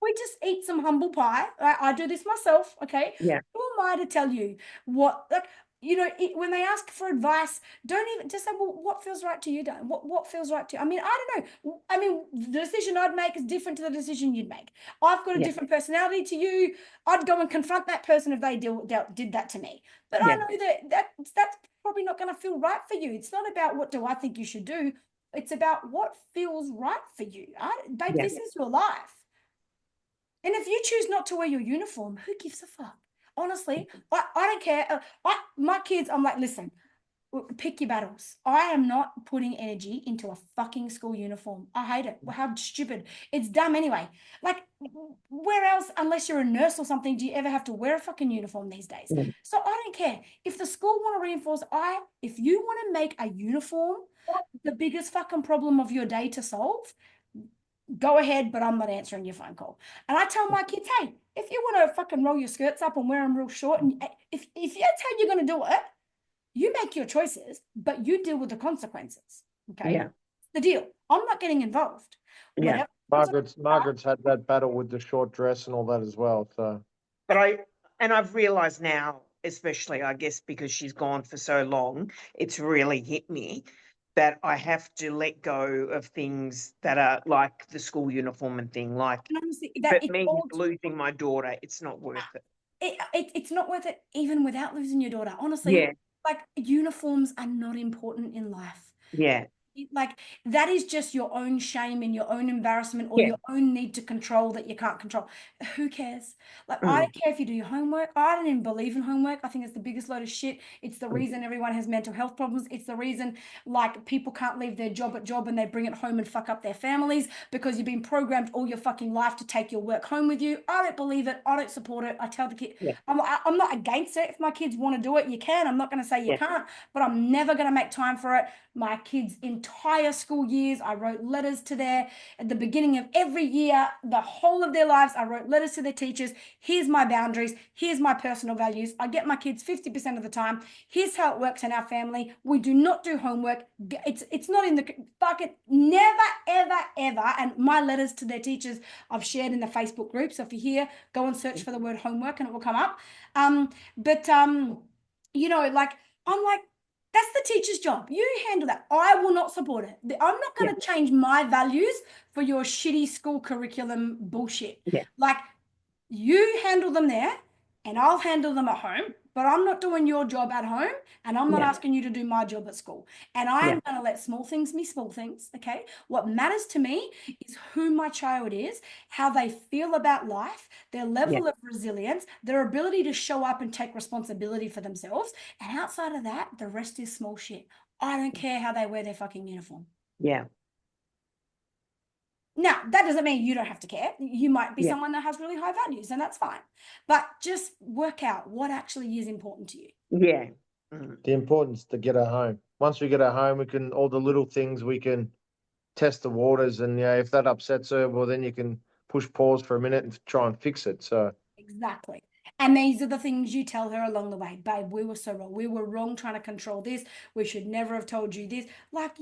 we just eat some humble pie. I do this myself, okay? Yeah. Who am I to tell you what? Like, when they ask for advice, don't even just say, well, what feels right to you, Dan? What feels right to you? I mean, I don't know. I mean, the decision I'd make is different to the decision you'd make. I've got a different personality to you. I'd go and confront that person if they did that to me. But I know that's probably not going to feel right for you. It's not about what do I think you should do. It's about what feels right for you. Babe, this is your life. And if you choose not to wear your uniform, who gives a fuck? Honestly, I don't care. My kids, I'm like, listen, pick your battles. I am not putting energy into a fucking school uniform. I hate it. Well, how stupid. It's dumb anyway. Like, where else, unless you're a nurse or something, do you ever have to wear a fucking uniform these days? So I don't care. If the school want to reinforce, if you want to make a uniform the biggest fucking problem of your day to solve, go ahead, but I'm not answering your phone call. And I tell my kids, hey, if you want to fucking roll your skirts up and wear them real short, and if that's how you're going to do it, you make your choices, but you deal with the consequences. Okay. Yeah. The deal. I'm not getting involved. Yeah. Margaret's had that battle with the short dress and all that as well. So, But I've realised now, especially I guess because she's gone for so long, it's really hit me that I have to let go of things that are like the school uniform and thing. Like, honestly, if it means losing my daughter, it's not worth it. It's not worth it even without losing your daughter. Honestly, Yeah. like uniforms are not important in life. Yeah. Like that is just your own shame and your own embarrassment or your own need to control that you can't control. Who cares? Like I don't care if you do your homework. I don't even believe in homework. I think it's the biggest load of shit. It's the reason everyone has mental health problems. It's the reason like people can't leave their job and they bring it home and fuck up their families because you've been programmed all your fucking life to take your work home with you. I don't believe it. I don't support it. I tell the kid, I'm not against it. If my kids want to do it, you can. I'm not going to say you can't, but I'm never going to make time for it. My kids' entire school years, I wrote letters to at the beginning of every year, the whole of their lives, I wrote letters to their teachers. Here's my boundaries. Here's my personal values. I get my kids 50% of the time. Here's how it works in our family. We do not do homework. It's not in the bucket. Never, ever, ever. And my letters to their teachers, I've shared in the Facebook group. So if you're here, go and search for the word homework and it will come up. Like, I'm like, that's the teacher's job. You handle that. I will not support it. I'm not going to change my values for your shitty school curriculum bullshit. Like, you handle them there and I'll handle them at home, but I'm not doing your job at home and I'm not asking you to do my job at school. And I am going to let small things be small things, okay? What matters to me is who my child is, how they feel about life, their level of resilience, their ability to show up and take responsibility for themselves. And outside of that, the rest is small shit. I don't care how they wear their fucking uniform. Yeah. Now, that doesn't mean you don't have to care. You might be someone that has really high values, and that's fine. But just work out what actually is important to you. Yeah. the importance to get her home. Once we get her home, we can, all the little things, we can test the waters, and if that upsets her, well, then you can push pause for a minute and try and fix it. So exactly. And these are the things you tell her along the way. Babe, we were so wrong. We were wrong trying to control this. We should never have told you this. Like,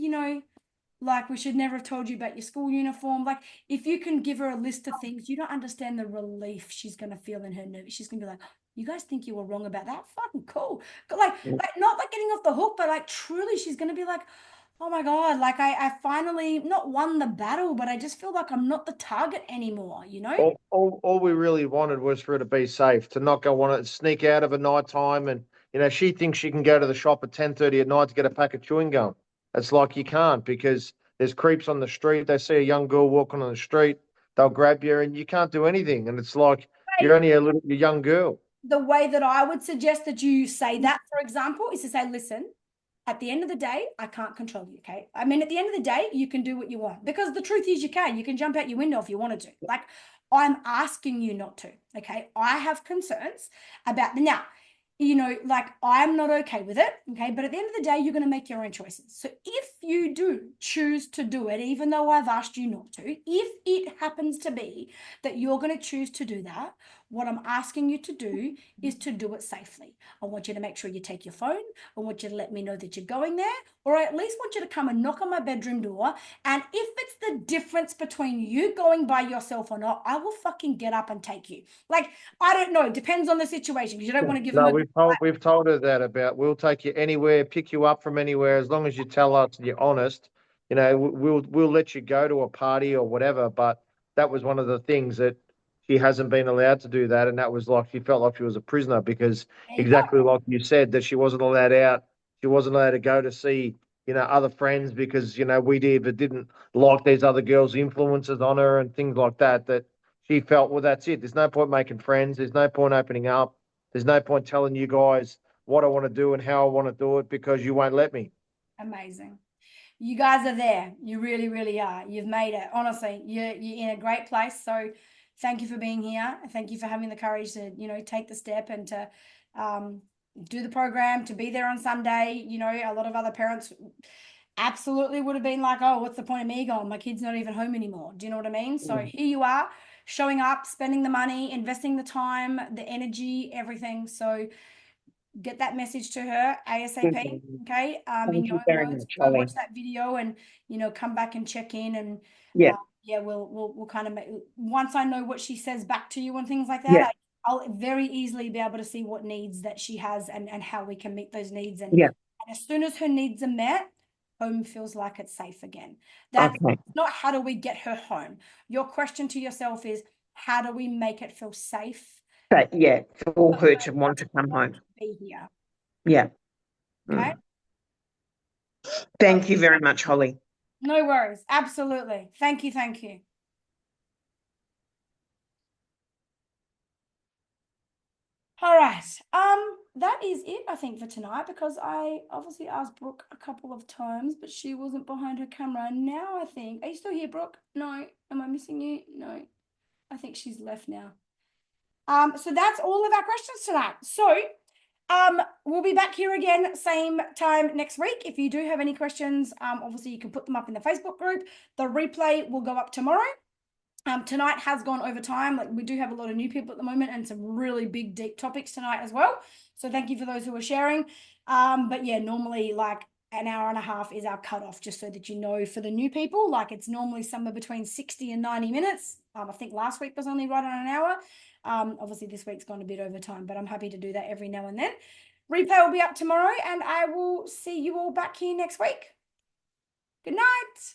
we should never have told you about your school uniform. Like, if you can give her a list of things, you don't understand the relief she's going to feel in her nerves. She's going to be like, you guys think you were wrong about that? Fucking cool. Like not like getting off the hook, but like truly she's going to be like, oh my God, like I finally not won the battle, but I just feel like I'm not the target anymore, all we really wanted was for her to be safe, to not go on it, sneak out of a night time, and she thinks she can go to the shop at 10:30 at night to get a pack of chewing gum. It's like you can't, because there's creeps on the street. They see a young girl walking on the street, they'll grab you, and you can't do anything. And it's like you're only a young girl. The way that I would suggest that you say that, for example, is to say, listen, at the end of the day, I can't control you, okay? I mean, at the end of the day, you can do what you want, because the truth is you can. You can jump out your window if you wanted to. Like, I'm asking you not to, okay? I have concerns about now. Like, I'm not okay with it, okay? But at the end of the day, you're going to make your own choices. So if you do choose to do it, even though I've asked you not to, if it happens to be that you're going to choose to do that, What I'm asking you to do is to do it safely. I want you to make sure you take your phone. I want you to let me know that you're going there, or I at least want you to come and knock on my bedroom door. And if it's the difference between you going by yourself or not, I will fucking get up and take you. Like, I don't know. It depends on the situation, because you don't want to give them No, a we've told her that about we'll take you anywhere, pick you up from anywhere, as long as you tell us you're honest. You know, we'll let you go to a party or whatever. But that was one of the things that she hasn't been allowed to do that, and that was like she felt like she was a prisoner because There you go. exactly like you said, that she wasn't allowed out, she wasn't allowed to go to see other friends because we didn't like these other girls' influences on her and things like that. That she felt, well, that's it. There's no point making friends. There's no point opening up. There's no point telling you guys what I want to do and how I want to do it because you won't let me. Amazing. You guys are there. You really, really are. You've made it. Honestly, you're in a great place. So thank you for being here. Thank you for having the courage to, take the step and to do the program, to be there on Sunday. A lot of other parents absolutely would have been like, oh, what's the point of me going? My kid's not even home anymore. Do you know what I mean? So here you are, showing up, spending the money, investing the time, the energy, everything. So get that message to her ASAP. Okay. Thank you very much, go Holly. watch that video and come back and check in and Yeah. We'll kind of once I know what she says back to you and things like that, Yeah. I'll very easily be able to see what needs that she has and how we can meet those needs. And, Yeah. and as soon as her needs are met, home feels like it's safe again. That's Okay. not how do we get her home. Your question to yourself is, how do we make it feel safe But yeah, for her to want to come home. be here? Yeah. Okay. Thank you very much, Holly. No worries. Absolutely. Thank you. Thank you. All right. That is it, I think, for tonight, because I obviously asked Brooke a couple of times, but she wasn't behind her camera. Now I think, are you still here, Brooke? No. Am I missing you? No. I think she's left now. So that's all of our questions tonight. So we'll be back here again, same time next week. If you do have any questions, obviously you can put them up in the Facebook group. The replay will go up tomorrow. Tonight has gone over time. Like, we do have a lot of new people at the moment and some really big, deep topics tonight as well. So thank you for those who are sharing. But yeah, normally like an hour and a half is our cutoff, just so that you know, for the new people, like it's normally somewhere between 60 and 90 minutes. I think last week was only right on an hour. Obviously this week's gone a bit over time, but I'm happy to do that every now and then. Replay will be up tomorrow, and I will see you all back here next week. Good night.